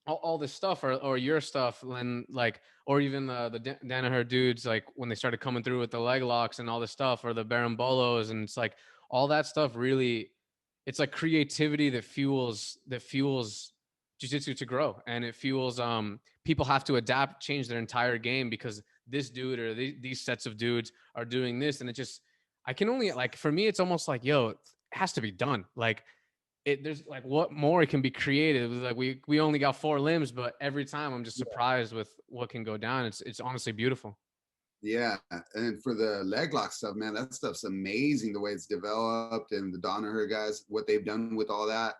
all this stuff, or your stuff, and like, or even the Danaher dudes, like when they started coming through with the leg locks and all this stuff, or the Barambolos, and it's like all that stuff really, it's like creativity that fuels jiu-jitsu to grow, and it fuels people have to adapt, change their entire game because this dude or these sets of dudes are doing this, and it just, I can only, like, for me it's almost like, yo, it has to be done. Like there's like what more it can be created. Like we only got four limbs, but every time I'm just surprised with what can go down. It's honestly beautiful. Yeah, and for the leg lock stuff, man, that stuff's amazing the way it's developed, and the Danaher guys, what they've done with all that.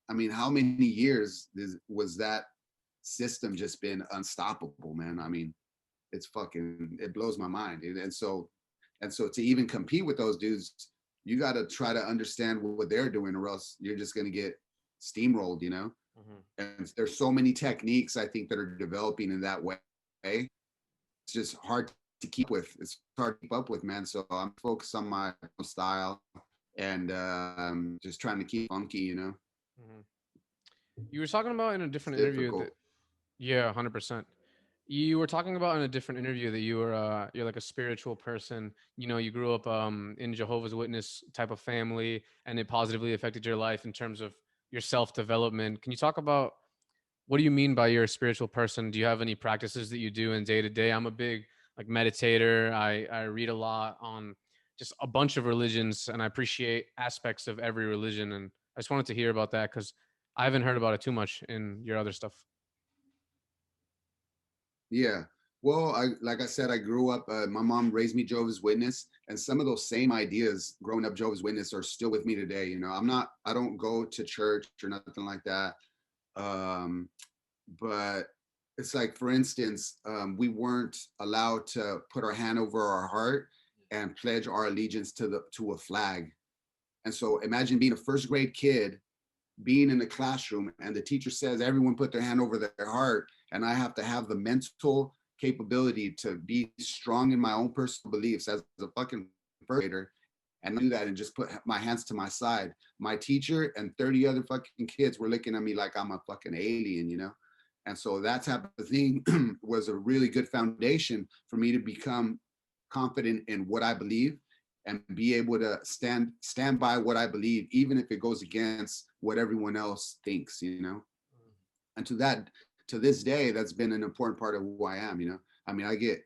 I mean, how many years was that system just been unstoppable, man? I mean, it blows my mind, dude. And so to even compete with those dudes, you got to try to understand what they're doing, or else you're just going to get steamrolled, you know. Mm-hmm. And there's so many techniques I think that are developing in that way. It's just hard to keep with. It's hard to keep up with, man. So I'm focused on my style and just trying to keep funky, you know. Mm-hmm. You were talking about in a It's different interview difficult. that, yeah, 100%. You were talking about in a different interview that you're like a spiritual person. You know, you grew up in Jehovah's Witness type of family, and it positively affected your life in terms of your self development. Can you talk about what do you mean by you're a spiritual person? Do you have any practices that you do in day to day? I'm a big like meditator. I read a lot on just a bunch of religions, and I appreciate aspects of every religion. And I just wanted to hear about that because I haven't heard about it too much in your other stuff. Yeah. Well, like I said, I grew up. My mom raised me Jehovah's Witness, and some of those same ideas growing up Jehovah's Witness are still with me today. You know, I don't go to church or nothing like that. Um, but it's like, for instance, we weren't allowed to put our hand over our heart and pledge our allegiance to a flag. And so imagine being a first grade kid, being in the classroom, and the teacher says everyone put their hand over their heart, and I have to have the mental capability to be strong in my own personal beliefs as a fucking first grader, and do that and just put my hands to my side. My teacher and 30 other fucking kids were looking at me like I'm a fucking alien, you know? And so that type of thing was a really good foundation for me to become confident in what I believe and be able to stand by what I believe, even if it goes against what everyone else thinks, you know? And to this day, that's been an important part of who I am, you know? I mean, I get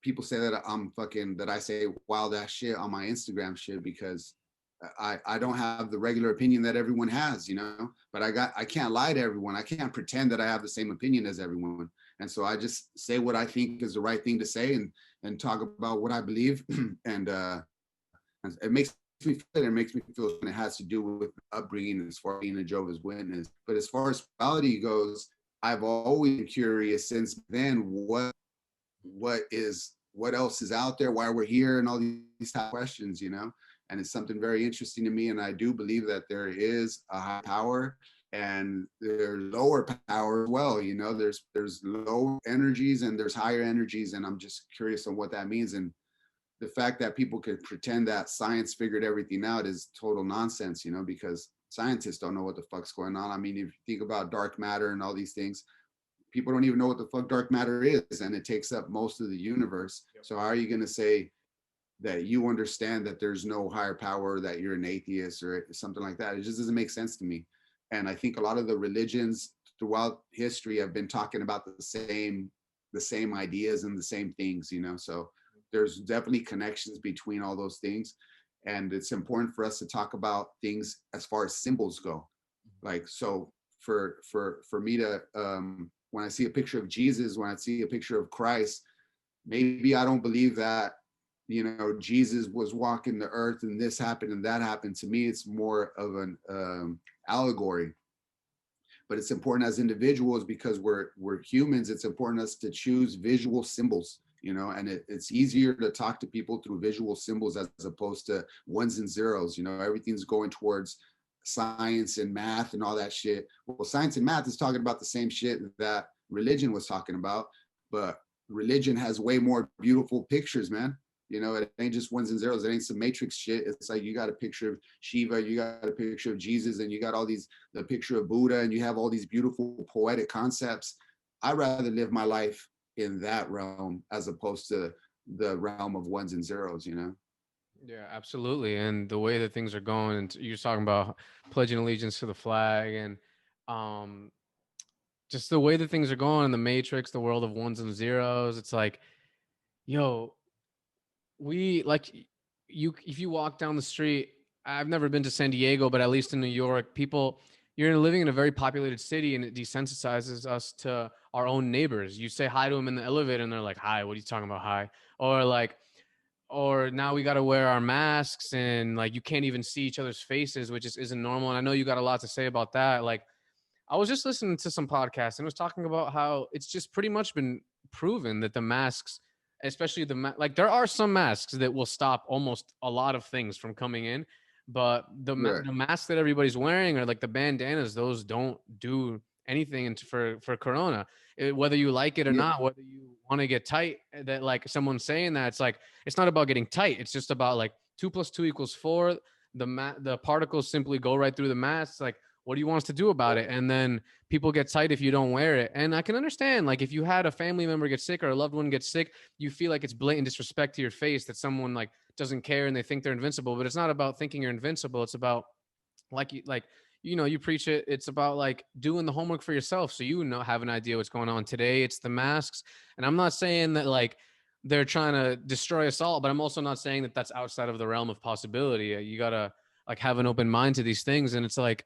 people say that that I say wild ass shit on my Instagram shit because I don't have the regular opinion that everyone has, you know, but I can't lie to everyone. I can't pretend that I have the same opinion as everyone. And so I just say what I think is the right thing to say and talk about what I believe. And it makes me feel it makes me feel it has to do with upbringing as far as being a Jehovah's Witness. But as far as spirituality goes, I've always been curious since then what else is out there, why we're here, and all these type of questions, you know. And it's something very interesting to me, and I do believe that there is a high power and there's lower power as well, you know. There's low energies and there's higher energies, and I'm just curious on what that means. And the fact that people could pretend that science figured everything out is total nonsense, you know, because scientists don't know what the fuck's going on. I mean, if you think about dark matter and all these things, people don't even know what the fuck dark matter is, and it takes up most of the universe. Yep. So how are you going to say that you understand that there's no higher power, that you're an atheist or something like that? It just doesn't make sense to me. And I think a lot of the religions throughout history have been talking about the same ideas and the same things, you know. So there's definitely connections between all those things, and it's important for us to talk about things as far as symbols go. Like, so for me to when I see a picture of Jesus, when I see a picture of Christ, maybe I don't believe that, you know, Jesus was walking the earth and this happened and that happened. To me, it's more of an allegory. But it's important as individuals because we're humans. It's important us to choose visual symbols, you know, and it's easier to talk to people through visual symbols as opposed to ones and zeros. You know, everything's going towards science and math and all that shit. Well, science and math is talking about the same shit that religion was talking about, but religion has way more beautiful pictures, man. You know, it ain't just ones and zeros. It ain't some matrix shit. It's like you got a picture of Shiva, you got a picture of Jesus, and you got all these, the picture of Buddha, and you have all these beautiful poetic concepts. I'd rather live my life in that realm as opposed to the realm of ones and zeros, you know? Yeah, absolutely. And the way that things are going, and you're talking about pledging allegiance to the flag, and um, just the way that things are going in the Matrix, the world of ones and zeros. It's like, yo, we like you. If you walk down the street, I've never been to San Diego, but at least in New York, people, you're living in a very populated city, and it desensitizes us to our own neighbors. You say hi to them in the elevator, and they're like, "Hi, what are you talking about? Hi," or like, or now we got to wear our masks and like you can't even see each other's faces, which just isn't normal. And I know you got a lot to say about that. Like, I was just listening to some podcast and it was talking about how it's just pretty much been proven that the masks, especially like there are some masks that will stop almost a lot of things from coming in, but the masks that everybody's wearing or like the bandanas, those don't do anything for corona. Whether you like it or not, whether you want to get tight, that like someone's saying that, it's like it's not about getting tight. It's just about like 2 + 2 = 4. The particles simply go right through the mask. Like, what do you want us to do about it? And then people get tight if you don't wear it. And I can understand, like, if you had a family member get sick or a loved one get sick, you feel like it's blatant disrespect to your face that someone like doesn't care and they think they're invincible. But it's not about thinking you're invincible. It's about you preach it. It's about like doing the homework for yourself, so you know, have an idea what's going on. Today it's the masks, and I'm not saying that like they're trying to destroy us all, but I'm also not saying that that's outside of the realm of possibility. You gotta like have an open mind to these things, and it's like,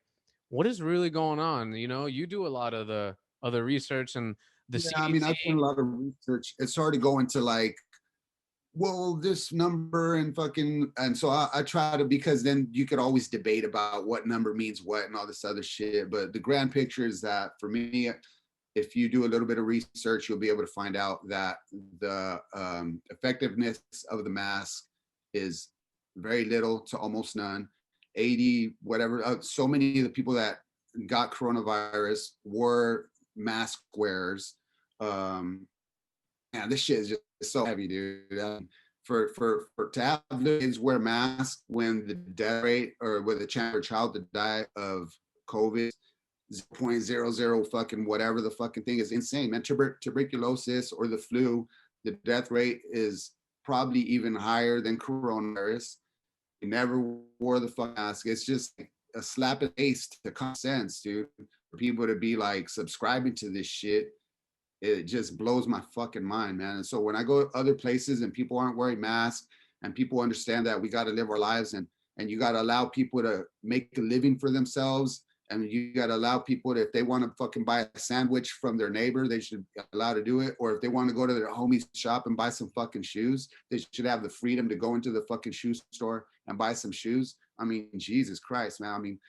what is really going on? You know, you do a lot of the other research and the I mean, I've done CDC. a lot of research. It's hard to go into like, well, this number and fucking, and so I try to, because then you could always debate about what number means what and all this other shit. But the grand picture is that for me, if you do a little bit of research, you'll be able to find out that the effectiveness of the mask is very little to almost none. 80, whatever. So many of the people that got coronavirus were mask wearers. Man, this shit is just so heavy, dude. For to have kids wear masks when the death rate or with the chance for a child to die of COVID 0.00 fucking whatever the fucking thing is insane, man. Tuberculosis or the flu, the death rate is probably even higher than coronavirus. They never wore the fucking mask. It's just a slap in the face to common sense, dude. For people to be like subscribing to this shit, it just blows my fucking mind, man. And so when I go to other places and people aren't wearing masks and people understand that we got to live our lives and you got to allow people to make a living for themselves. And you got to allow people to, if they want to fucking buy a sandwich from their neighbor, they should be allowed to do it. Or if they want to go to their homie's shop and buy some fucking shoes, they should have the freedom to go into the fucking shoe store and buy some shoes. I mean, Jesus Christ, man. I mean,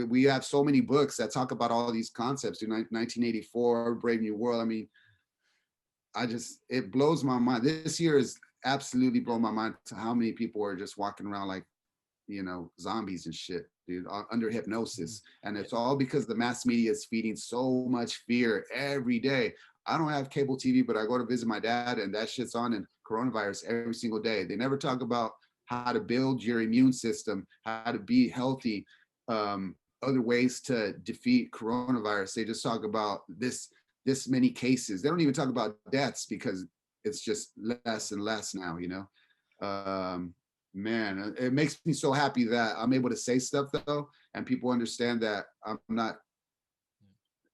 we have so many books that talk about all these concepts. 1984, Brave New World. I mean, it blows my mind. This year is absolutely blown my mind to how many people are just walking around like, zombies and shit, dude, under hypnosis. And it's all because the mass media is feeding so much fear every day. I don't have cable TV, but I go to visit my dad and that shit's on in coronavirus every single day. They never talk about how to build your immune system, how to be healthy, other ways to defeat coronavirus. They just talk about this many cases. They don't even talk about deaths because it's just less and less now, man, it makes me so happy that I'm able to say stuff though, and people understand that I'm not,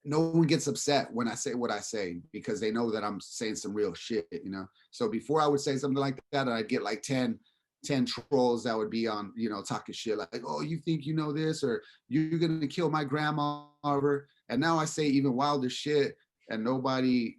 no one gets upset when I say what I say because they know that I'm saying some real shit, So before I would say something like that, I'd get like 10 trolls that would be on, talking shit like, oh, you think you know this, or you're gonna kill my grandma, or, and now I say even wilder shit and nobody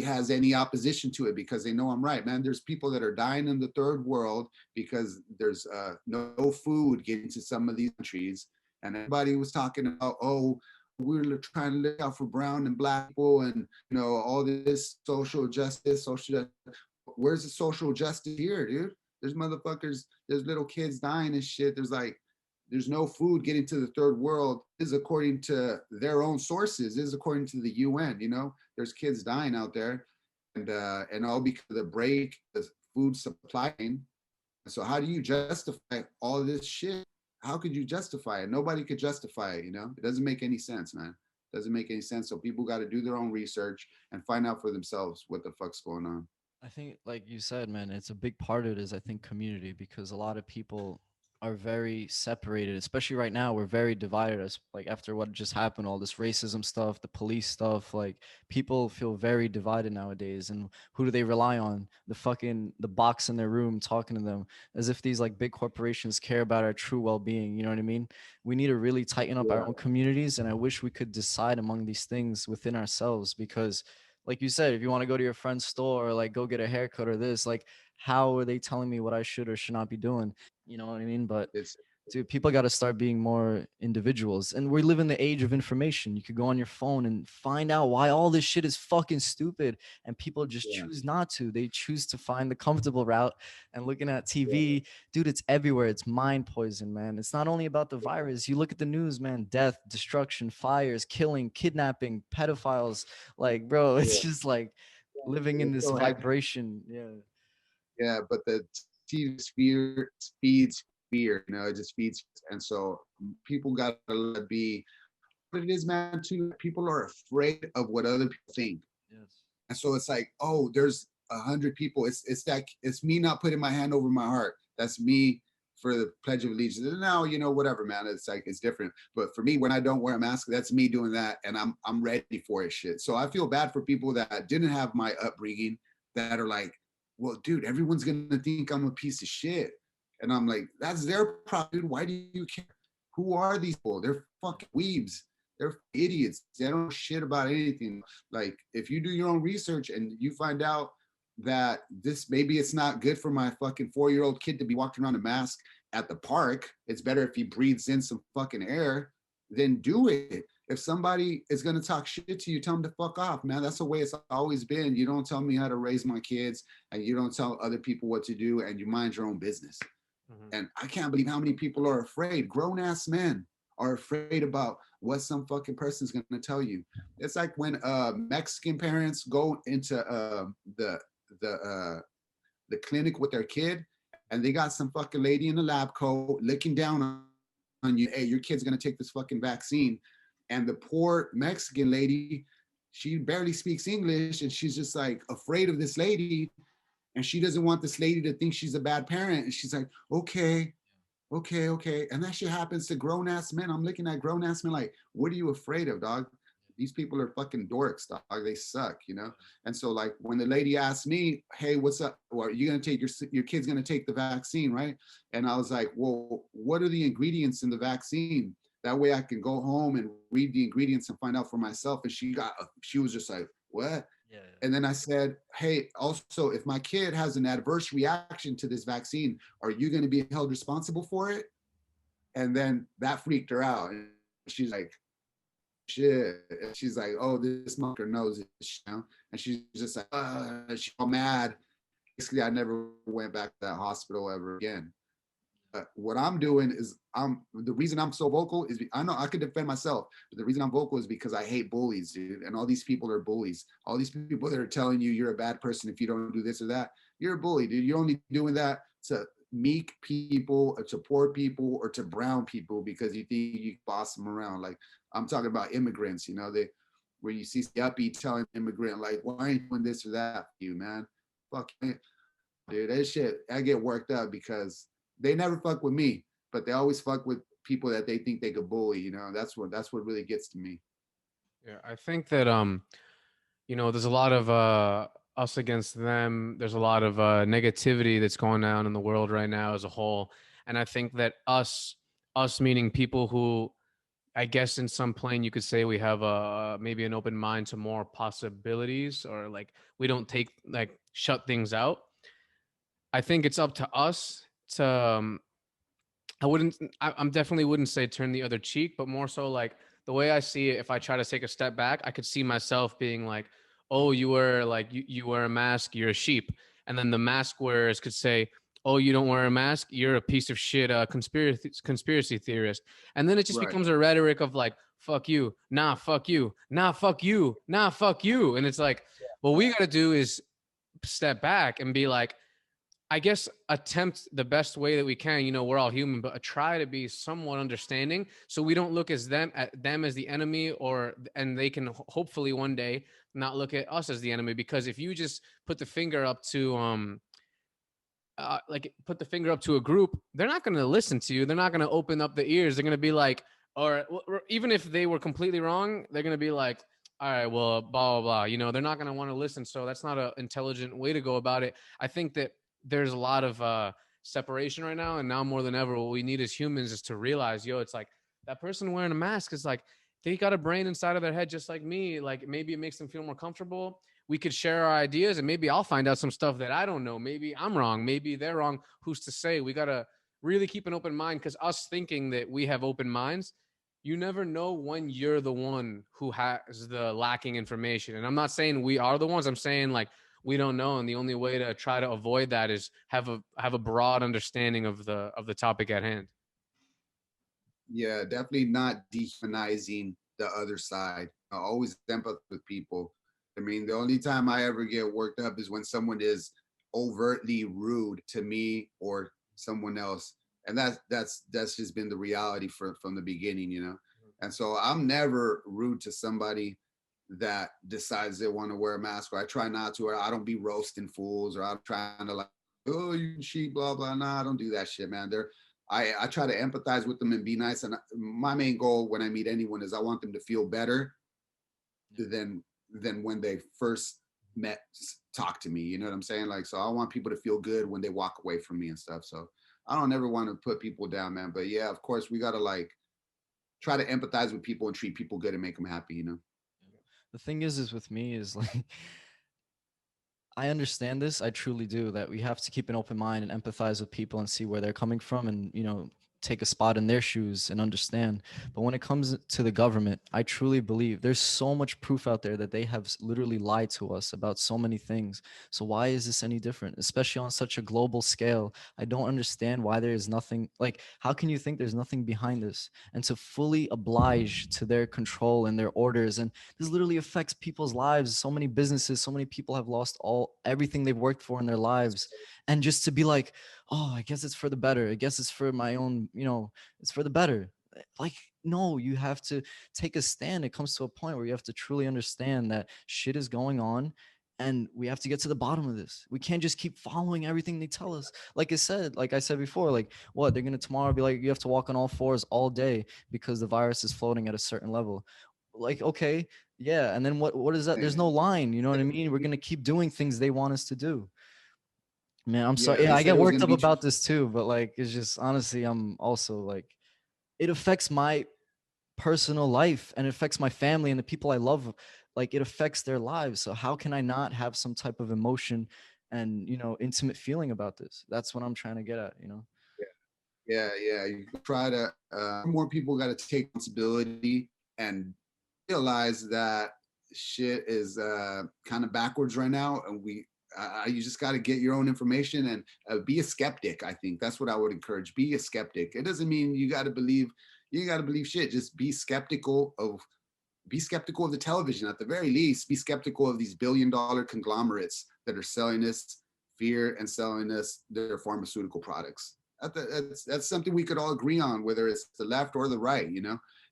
has any opposition to it because they know I'm right, man. There's people that are dying in the third world because there's no food getting to some of these countries. And everybody was talking about, oh, we're trying to look out for brown and black people and, all this social justice. Where's the social justice here, dude? There's motherfuckers, there's little kids dying and shit. There's no food getting to the third world. This is according to their own sources. This is according to the UN, there's kids dying out there and all because of the break, the food supply chain. So how do you justify all this shit? How could you justify it? Nobody could justify it, It doesn't make any sense, man. It doesn't make any sense. So people got to do their own research and find out for themselves what the fuck's going on. I think, like you said, man, it's a big part of it is, I think, community, because a lot of people are very separated, especially right now. We're very divided, as like after what just happened, all this racism stuff, the police stuff. Like, people feel very divided nowadays. And who do they rely on? The box in their room talking to them, as if these like big corporations care about our true well-being. You know what I mean? We need to really tighten up our own communities. And I wish we could decide among these things within ourselves, because like you said, if you want to go to your friend's store or like go get a haircut or this, like, how are they telling me what I should or should not be doing? You know what I mean? But It's dude, people got to start being more individuals. And we live in the age of information. You could go on your phone and find out why all this shit is fucking stupid. And people just yeah, choose not to. They choose to find the comfortable route. And looking at yeah, TV, dude, it's everywhere. It's mind poison, man. It's not only about the virus. You look at the news, man, death, destruction, fires, killing, kidnapping, pedophiles. Like, bro, it's yeah. just like living in It's this so heavy. vibration. Yeah. Yeah, but the TV fear feeds fear, it just feeds. And so people got to be what it is, man, too. People are afraid of what other people think. Yes. And so it's like, oh, there's 100 people. It's me not putting my hand over my heart. That's me for the Pledge of Allegiance. And now, whatever, man. It's like it's different. But for me, when I don't wear a mask, that's me doing that, and I'm ready for it. Shit. So I feel bad for people that didn't have my upbringing that are like, well, dude, everyone's gonna think I'm a piece of shit. And I'm like, that's their problem, dude. Why do you care? Who are these people? They're fucking weebs. They're idiots. They don't know shit about anything. Like, if you do your own research and you find out that this, maybe it's not good for my fucking 4-year-old kid to be walking around a mask at the park. It's better if he breathes in some fucking air, then do it. If somebody is going to talk shit to you, tell them to fuck off, man. That's the way it's always been. You don't tell me how to raise my kids, and you don't tell other people what to do, and you mind your own business. Mhm. And I can't believe how many people are afraid. Grown ass men are afraid about what some fucking person's gonna tell you. It's like when Mexican parents go into the uh, the clinic with their kid, and they got some fucking lady in a lab coat looking down on you. Hey, your kid's gonna take this fucking vaccine, and the poor Mexican lady, she barely speaks English, and she's just like afraid of this lady, and she doesn't want this lady to think she's a bad parent, and she's like, okay, okay. And that shit happens to grown ass men. I'm looking at grown ass men like, what are you afraid of, dog? These people are fucking dorks, dog. They suck, you know? And so like when the lady asked me, hey, what's up? Well, are you gonna take your kid's gonna take the vaccine, right? And I was like, well, what are the ingredients in the vaccine? That way I can go home and read the ingredients and find out for myself. And she was just like, what? Yeah. And then I said, hey, also, if my kid has an adverse reaction to this vaccine, are you going to be held responsible for it? And then that freaked her out. And she's like, shit. And she's like, oh, this motherfucker knows it, you know? And she's just like, she's all mad. Basically, I never went back to that hospital ever again. What I'm doing is the reason I'm so vocal is I know I could defend myself, but the reason I'm vocal is because I hate bullies, dude. And all these people are bullies. All these people that are telling you you're a bad person if you don't do this or that, you're a bully, dude. You're only doing that to meek people, or to poor people, or to brown people because you think you boss them around. Like I'm talking about immigrants, you know, where you see yuppie telling immigrant like, why ain't you doing this or that for you, man? Fuck it. Dude, that shit, I get worked up because they never fuck with me, but they always fuck with people that they think they could bully. You know, that's what really gets to me. Yeah, I think that there's a lot of us against them. There's a lot of negativity that's going on in the world right now as a whole. And I think that us meaning people who, I guess in some plane you could say we have maybe an open mind to more possibilities, or like we don't take like shut things out. I think it's up to us to I'm definitely wouldn't say turn the other cheek, but more so like the way I see it, if I try to take a step back, I could see myself being like, oh, you wear a mask, you're a sheep. And then the mask wearers could say, oh, you don't wear a mask, you're a piece of shit conspiracy theorist. And then it just Right. becomes a rhetoric of like, fuck you, nah, fuck you, nah, fuck you, nah, fuck you. And it's like, what we gotta do is step back and be like, I guess attempt the best way that we can. We're all human, but try to be somewhat understanding, so we don't look at them as the enemy, and they can hopefully one day not look at us as the enemy. Because if you just put the finger up to put the finger up to a group, they're not going to listen to you. They're not going to open up the ears. They're going to be like, or even if they were completely wrong, they're going to be like, all right, well, blah, blah, blah. They're not going to want to listen. So that's not an intelligent way to go about it. I think that there's a lot of separation right now. And now more than ever, what we need as humans is to realize, it's like that person wearing a mask is like, they got a brain inside of their head just like me. Like maybe it makes them feel more comfortable. We could share our ideas, and maybe I'll find out some stuff that I don't know. Maybe I'm wrong. Maybe they're wrong. Who's to say? We got to really keep an open mind, because us thinking that we have open minds, you never know when you're the one who has the lacking information. And I'm not saying we are the ones. I'm saying like we don't know, and the only way to try to avoid that is have a broad understanding of the topic at hand. Yeah, definitely not dehumanizing the other side. I always empathize with people. I mean, the only time I ever get worked up is when someone is overtly rude to me or someone else, and that's just been the reality from the beginning, you know. And so I'm never rude to somebody that decides they want to wear a mask, or I try not to, or I don't be roasting fools, or I'm trying to like, oh, you cheat, blah blah. Nah, I don't do that shit, man. I try to empathize with them and be nice. And my main goal when I meet anyone is I want them to feel better than when they first met, talk to me. You know what I'm saying? Like, so I want people to feel good when they walk away from me and stuff. So I don't ever want to put people down, man. But yeah, of course, we gotta like try to empathize with people and treat people good and make them happy. You know? The thing is with me is like I understand this. I truly do that we have to keep an open mind and empathize with people and see where they're coming from, and take a spot in their shoes and understand. But when it comes to the government, I truly believe there's so much proof out there that they have literally lied to us about so many things. So why is this any different, especially on such a global scale? I don't understand why there is nothing, like, how can you think there's nothing behind this? And to fully oblige to their control and their orders, and this literally affects people's lives. So many businesses, so many people have lost everything they've worked for in their lives. And just to be like, oh, I guess it's for the better. I guess it's for my own, it's for the better. Like, no, you have to take a stand. It comes to a point where you have to truly understand that shit is going on, and we have to get to the bottom of this. We can't just keep following everything they tell us. Like I said before, like, what, they're gonna tomorrow be like, you have to walk on all fours all day because the virus is floating at a certain level. Like, okay, yeah, and then what is that? There's no line, you know what I mean? We're gonna keep doing things they want us to do. Man, I'm sorry. Yeah, Yeah, they I said get it was worked gonna up be about this too, but like, it's just honestly, I'm also like, it affects my personal life and it affects my family and the people I love. Like, it affects their lives. So how can I not have some type of emotion and, intimate feeling about this? That's what I'm trying to get at, yeah. You try to more people got to take responsibility and realize that shit is kind of backwards right now, and you just got to get your own information and be a skeptic. I think that's what I would encourage. Be a skeptic. It doesn't mean you got to believe. You got to believe shit. Just be skeptical of the television at the very least. Be skeptical of these billion-dollar conglomerates that are selling us fear and selling us their pharmaceutical products. That's something we could all agree on, whether it's the left or the right,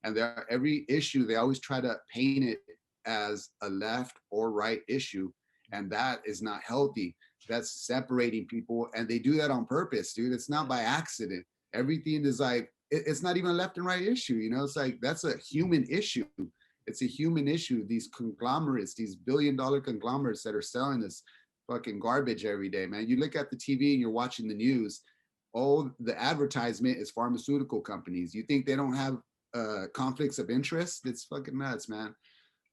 And every issue, they always try to paint it as a left or right issue, and that is not healthy. That's separating people, and they do that on purpose, dude. It's not by accident. Everything is like, it's not even a left and right issue, It's like, that's a human issue. It's a human issue. These conglomerates, these billion-dollar conglomerates that are selling this fucking garbage every day, man. You look at the TV and you're watching the news. Oh, the advertisement is pharmaceutical companies. You think they don't have conflicts of interest? It's fucking nuts, man.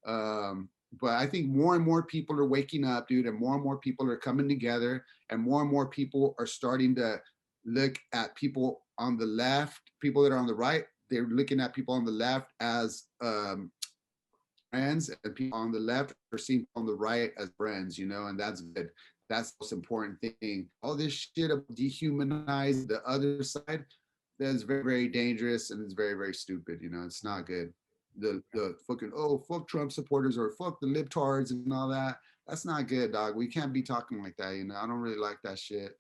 But I think more and more people are waking up, dude, and more people are coming together, and more people are starting to look at people on the left, people that are on the right. They're looking at people on the left as friends, and people on the left are seen on the right as friends, and that's good. That's the most important thing. All this shit of dehumanize the other side, that's very, very dangerous, and it's very, very stupid. It's not good. The fucking, fuck Trump supporters or fuck the libtards and all that. That's not good, dog. We can't be talking like that. I don't really like that shit,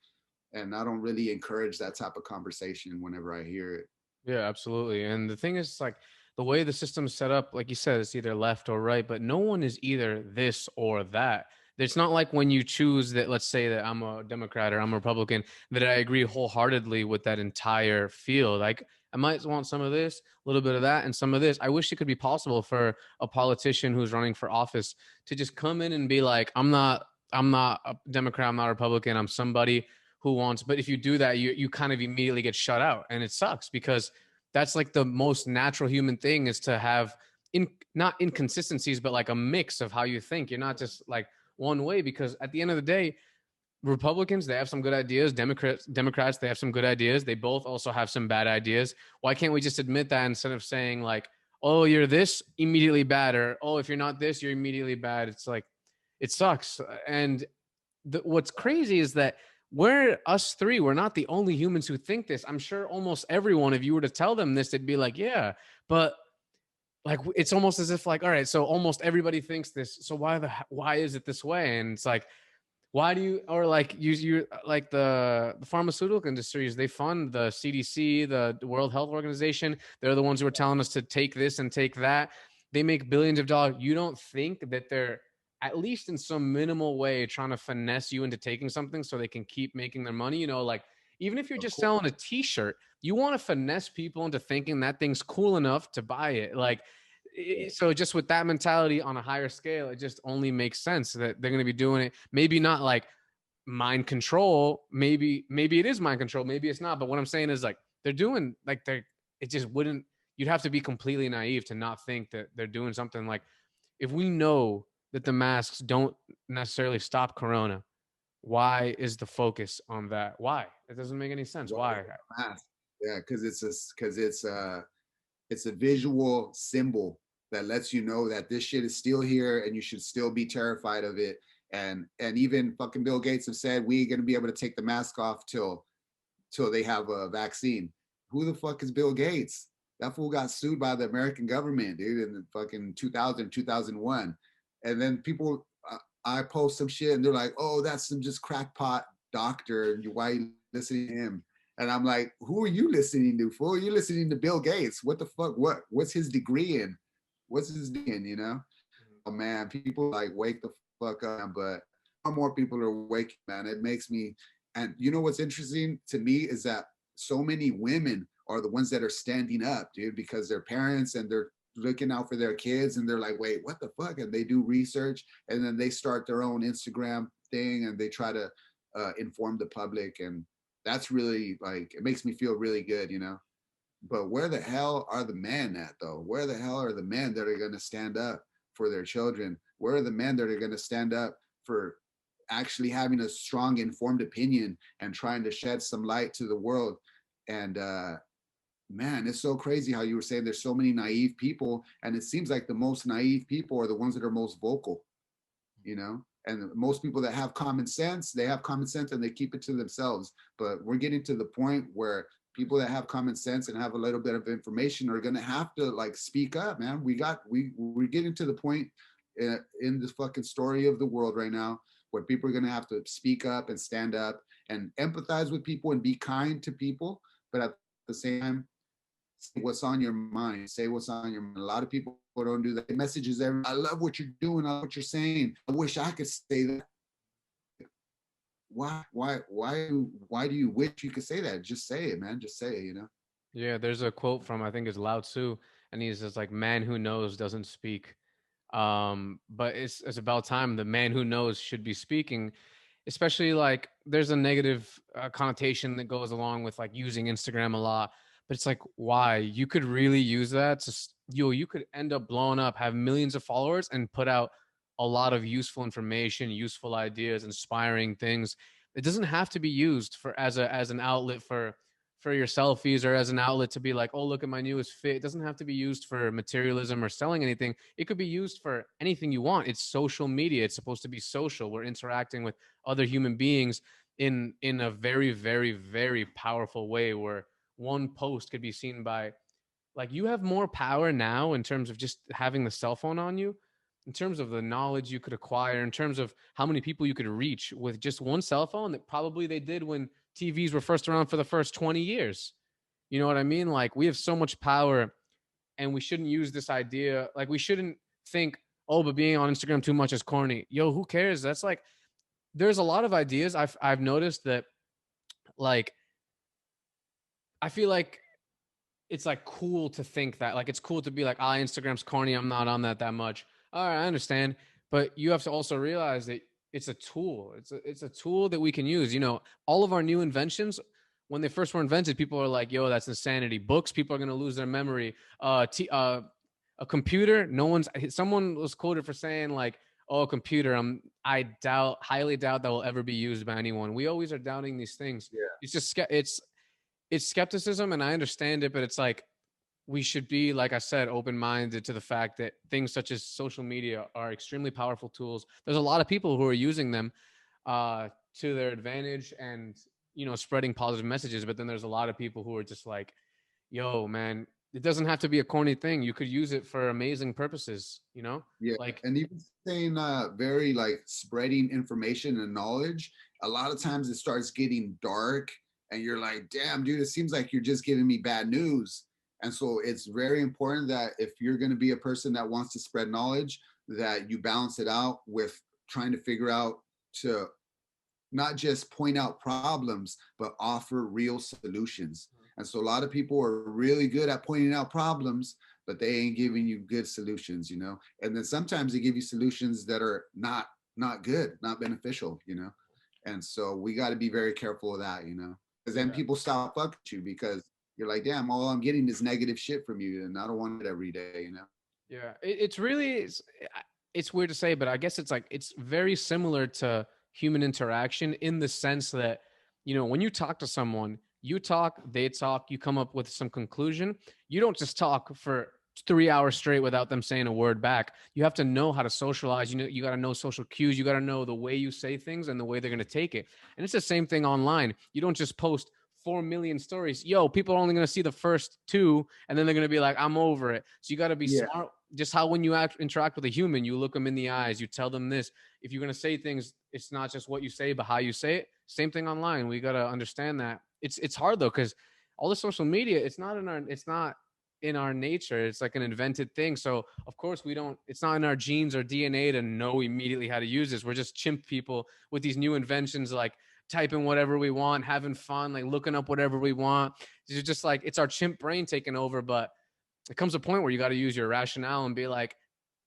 and I don't really encourage that type of conversation whenever I hear it. Yeah, absolutely. And the thing is, like, the way the system's set up, like you said, it's either left or right, but no one is either this or that. It's not like when you choose that, let's say that I'm a Democrat or I'm a Republican, that I agree wholeheartedly with that entire field. Like, I might want some of this, a little bit of that, and some of this. I wish it could be possible for a politician who's running for office to just come in and be like, I'm not a Democrat, I'm not a Republican, I'm somebody who wants. But if you do that, you kind of immediately get shut out, and it sucks because that's like the most natural human thing, is to have not inconsistencies, but like a mix of how you think. You're not just like one way, because at the end of the day, Republicans, they have some good ideas. Democrats, they have some good ideas. They both also have some bad ideas. Why can't we just admit that instead of saying like, oh, you're this, immediately bad, or oh, if you're not this, you're immediately bad? It's like, it sucks. And what's crazy is that us three, we're not the only humans who think this. I'm sure almost everyone, if you were to tell them this, they'd be like, yeah, but like, it's almost as if like, all right, so almost everybody thinks this, so why is it this way? And it's like, why do you, or like you like the pharmaceutical industries, they fund the CDC, the World Health Organization. They're the ones who are telling us to take this and take that. They make billions of dollars. You don't think that they're, at least in some minimal way, trying to finesse you into taking something so they can keep making their money? Like, even if you're just selling a t-shirt, you want to finesse people into thinking that thing's cool enough to buy it. Like, so just with that mentality on a higher scale, it just only makes sense that they're going to be doing it. Maybe not like mind control. Maybe it is mind control. Maybe it's not. But what I'm saying is, like, they're doing, like, it just wouldn't, you'd have to be completely naive to not think that they're doing something. Like, if we know that the masks don't necessarily stop corona, why is the focus on that? Why? It doesn't make any sense. Why? Yeah, it's a visual symbol that lets you know that this shit is still here and you should still be terrified of it. And even fucking Bill Gates have said we ain't gonna be able to take the mask off till they have a vaccine. Who the fuck is Bill Gates? That fool got sued by the American government, dude, in the fucking 2000, 2001. And then people, I post some shit and they're like, oh, that's some just crackpot doctor. Why are you listening to him? And I'm like, who are you listening to, fool? You're listening to Bill Gates. What the fuck? What's his degree in? What's his degree in, you know? Oh man, people like wake the fuck up, but more people are waking, man. It makes me, and you know what's interesting to me is that so many women are the ones that are standing up, dude, because their parents and they're looking out for their kids and they're like, wait, what the fuck? And they do research and then they start their own Instagram thing and they try to inform the public. And that's really like, it makes me feel really good, you know? But where the hell are the men at though? Where the hell are the men that are going to stand up for their children? Where are the men that are going to stand up for actually having a strong, informed opinion and trying to shed some light to the world? And man, it's so crazy how you were saying there's so many naive people, and it seems like the most naive people are the ones that are most vocal, you know? And most people that have common sense, they have common sense and they keep it to themselves. But we're getting to the point where people that have common sense and have a little bit of information are going to have to like speak up, man. We're getting to the point in the fucking story of the world right now where people are going to have to speak up and stand up and empathize with people and be kind to people, but at the same time, say what's on your mind. Say what's on your mind. A lot of people don't do that. Messages every, I love what you're doing. I love what you're saying. I wish I could say that. Why do you wish you could say that? Just say it, man. Just say it, you know? Yeah, there's a quote from I think it's Lao Tzu, and he says like, "Man who knows doesn't speak." But it's about time the man who knows should be speaking, especially like there's a negative connotation that goes along with like using Instagram a lot. But it's like, why? You could really use that to you could end up blowing up, have millions of followers, and put out a lot of useful information, useful ideas, inspiring things. It doesn't have to be used for as an outlet for your selfies or as an outlet to be like, oh, look at my newest fit. It doesn't have to be used for materialism or selling anything. It could be used for anything you want. It's social media. It's supposed to be social. We're interacting with other human beings in a very, very, very powerful way where one post could be seen by, like, you have more power now in terms of just having the cell phone on you, in terms of the knowledge you could acquire, in terms of how many people you could reach with just one cell phone that probably they did when TVs were first around for the first 20 years. You know what I mean? Like, we have so much power and we shouldn't use this idea. Like, we shouldn't think, oh, but being on Instagram too much is corny. Yo, who cares? That's like, there's a lot of ideas. I've noticed that, like, I feel like it's like cool to think that, like, it's cool to be like, ah, Instagram's corny. I'm not on that much. All right, I understand. But you have to also realize that it's a tool. It's a tool that we can use. You know, all of our new inventions, when they first were invented, people are like, yo, that's insanity. Books, people are going to lose their memory. A computer, no one's, someone was quoted for saying like, oh, a computer, highly doubt that will ever be used by anyone. We always are doubting these things. Yeah. It's just, it's skepticism, and I understand it, but it's like, we should be, like I said, open-minded to the fact that things such as social media are extremely powerful tools. There's a lot of people who are using them to their advantage and, you know, spreading positive messages. But then there's a lot of people who are just like, yo, man, it doesn't have to be a corny thing. You could use it for amazing purposes, you know? Yeah. Like, And even saying very like spreading information and knowledge, a lot of times it starts getting dark and you're like, damn, dude, it seems like you're just giving me bad news. And so it's very important that if you're going to be a person that wants to spread knowledge, that you balance it out with trying to figure out to not just point out problems, but offer real solutions. And so a lot of people are really good at pointing out problems, but they ain't giving you good solutions, you know? And then sometimes they give you solutions that are not good, not beneficial, you know? And so we got to be very careful of that, you know? Because then people stop fucking you because you're like, damn, all I'm getting is negative shit from you, and I don't want it every day, you know? yeah, it's really, it's weird to say, but I guess it's like, it's very similar to human interaction in the sense that, you know, when you talk to someone, You talk, they talk, you come up with some conclusion. You don't just talk for 3 hours straight without them saying a word back. You have to know how to socialize. You got to know social cues. You got to know the way you say things and the way they're going to take it. And it's the same thing online. You don't just post 4 million stories. Yo, people are only going to see the first two and then they're going to be like, I'm over it. So you got to be Yeah. smart. Just how when you interact with a human, you look them in the eyes, you tell them this. If you're going to say things, it's not just what you say, but how you say it. Same thing online. We got to understand that. It's hard though, because all the social media, it's not in our nature. It's like an invented thing. So of course we don't, it's not in our genes or DNA to know immediately how to use this. We're just chimp people with these new inventions, like typing whatever we want, having fun, like looking up whatever we want. It's just like, it's our chimp brain taking over. But it comes a point where you got to use your rationale and be like,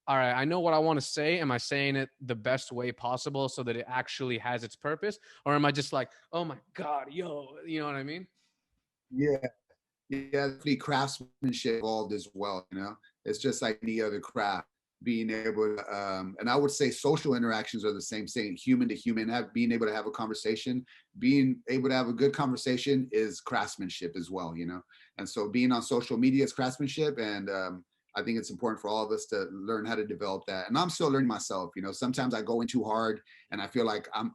all right, I know what I want to say. Am I saying it the best way possible so that it actually has its purpose? Or am I just like, oh my God, yo, you know what I mean? Yeah. Yeah, the craftsmanship involved as well, you know. It's just like any other craft, being able to and I would say social interactions are the same thing, human to human, being able to have a conversation, being able to have a good conversation is craftsmanship as well, you know. And so being on social media is craftsmanship, and I think it's important for all of us to learn how to develop that. And I'm still learning myself, you know. Sometimes I go in too hard and I feel like I'm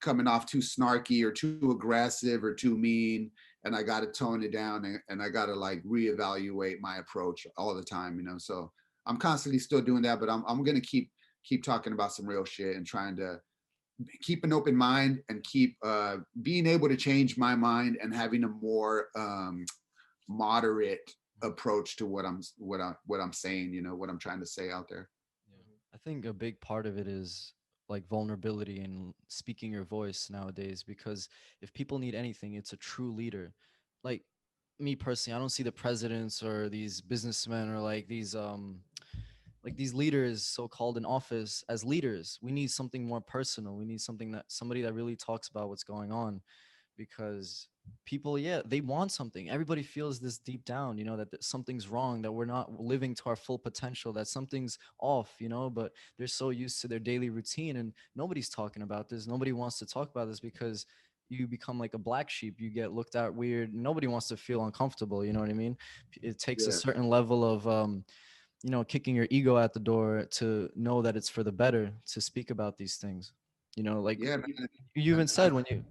coming off too snarky or too aggressive or too mean, and I got to tone it down, and I got to like reevaluate my approach all the time, you know. So I'm constantly still doing that, but I'm gonna keep talking about some real shit and trying to keep an open mind and keep being able to change my mind and having a more moderate approach to what I'm saying, you know, what I'm trying to say out there. Yeah. I think a big part of it is like vulnerability and speaking your voice nowadays, because if people need anything, it's a true leader. Like me personally, I don't see the presidents or these businessmen or like these leaders so called in office as leaders. We need something more personal. We need something that somebody that really talks about what's going on, because people, yeah, they want something. Everybody feels this deep down, you know, that something's wrong, that we're not living to our full potential, that something's off, you know, but they're so used to their daily routine and nobody's talking about this. Nobody wants to talk about this because you become like a black sheep. You get looked at weird. Nobody wants to feel uncomfortable, you know what I mean? It takes a Yeah, certain level of you know, kicking your ego at the door to know that it's for the better to speak about these things, you know, like yeah, man. you even said when you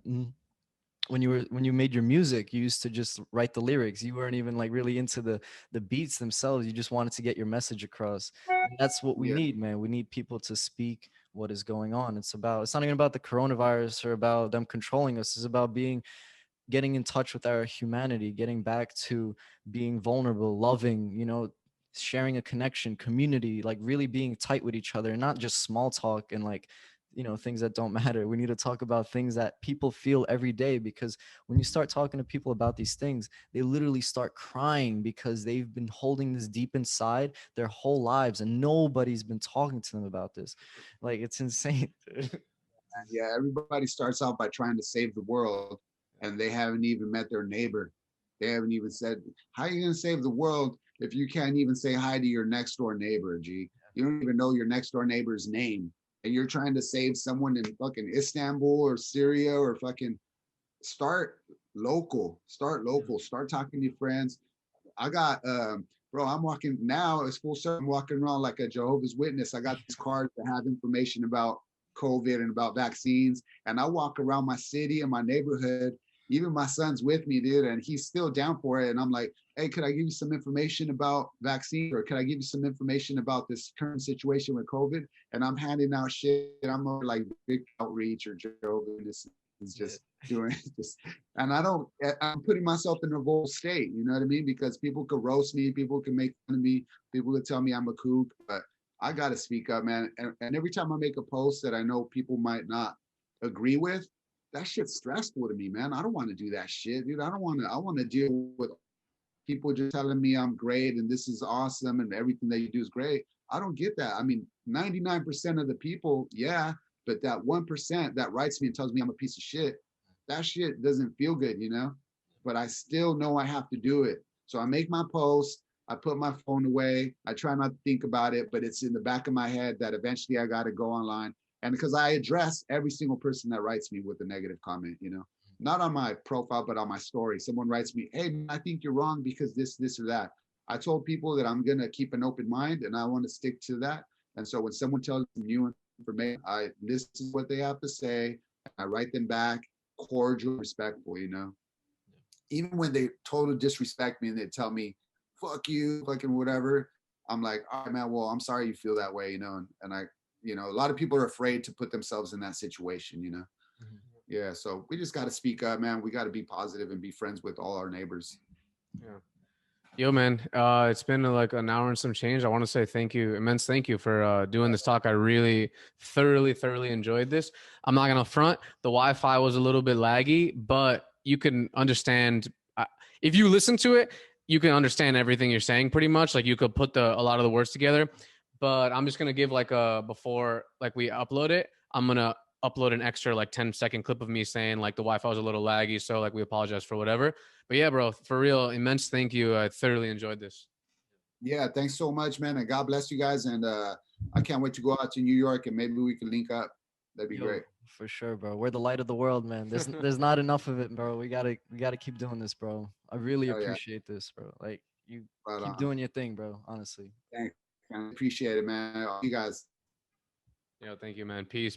when you made your music, you used to just write the lyrics. You weren't even like really into the beats themselves. You just wanted to get your message across. And that's what we Yeah, need, man. We need people to speak what is going on. It's not even about the coronavirus or about them controlling us. It's about getting in touch with our humanity, getting back to being vulnerable, loving, you know, sharing a connection, community, like really being tight with each other, not just small talk and like, you know, things that don't matter. We need to talk about things that people feel every day, because when you start talking to people about these things, they literally start crying because they've been holding this deep inside their whole lives and nobody's been talking to them about this. Like, it's insane. yeah. Everybody starts off by trying to save the world, and they haven't even met their neighbor. They haven't even said, "How are you gonna save the world if you can't even say hi to your next door neighbor?" G, you don't even know your next door neighbor's name, and you're trying to save someone in fucking Istanbul or Syria or fucking start local. Start local. Start talking to your friends. I got bro, I'm walking now, it's full circle. I'm walking around like a Jehovah's Witness. I got these cards that have information about COVID and about vaccines. And I walk around my city and my neighborhood. Even my son's with me, dude, and he's still down for it. And I'm like, hey, could I give you some information about vaccine, or could I give you some information about this current situation with COVID? And I'm handing out shit. I'm over like big outreach or Jehovah's Witness is just doing just, and I'm putting myself in a vulnerable state, you know what I mean? Because people could roast me, people can make fun of me, people could tell me I'm a kook, but I got to speak up, man. And every time I make a post that I know people might not agree with, that shit's stressful to me, man. I don't want to do that shit, dude. I want to deal with people just telling me I'm great and this is awesome and everything that you do is great. I don't get that. I mean, 99% of the people, yeah, but that 1% that writes me and tells me I'm a piece of shit, that shit doesn't feel good, you know? But I still know I have to do it. So I make my post, I put my phone away, I try not to think about it, but it's in the back of my head that eventually I got to go online. And because I address every single person that writes me with a negative comment, you know? not on my profile, but on my story. Someone writes me, "Hey, man, I think you're wrong because this, or that." I told people that I'm gonna keep an open mind and I want to stick to that. And so when someone tells me new information, I listen to what they have to say. I write them back, cordial, respectful. Even when they totally disrespect me and they tell me, "Fuck you," fucking whatever. I'm like, "All right, man. Well, I'm sorry you feel that way," And I, a lot of people are afraid to put themselves in that situation. Mhm. Yeah, so we just got to speak up, man. We got to be positive and be friends with all our neighbors. Yeah. Yo, man, it's been like an hour and some change. I want to say immense thank you for doing this talk. I really thoroughly enjoyed this. I'm not gonna front. The Wi-Fi was a little bit laggy, but you can understand if you listen to it. You can understand everything you're saying pretty much. Like you could put a lot of the words together. But I'm just gonna give like a before like we upload it. I'm gonna upload an extra like 10-second clip of me saying like the Wi-Fi was a little laggy, so like we apologize for whatever. But yeah, bro, for real, immense thank you. I thoroughly enjoyed this. Yeah, thanks so much, man. And God bless you guys. And I can't wait to go out to New York and maybe we can link up. That'd be Yo, great. for sure, bro. We're the light of the world, man. There's not enough of it, bro. We gotta keep doing this, bro. I really Oh, yeah. appreciate this, bro. Like you Right keep on. doing your thing, bro. Honestly. Thanks. Man. Appreciate it, man. You guys. Yo, thank you, man. Peace.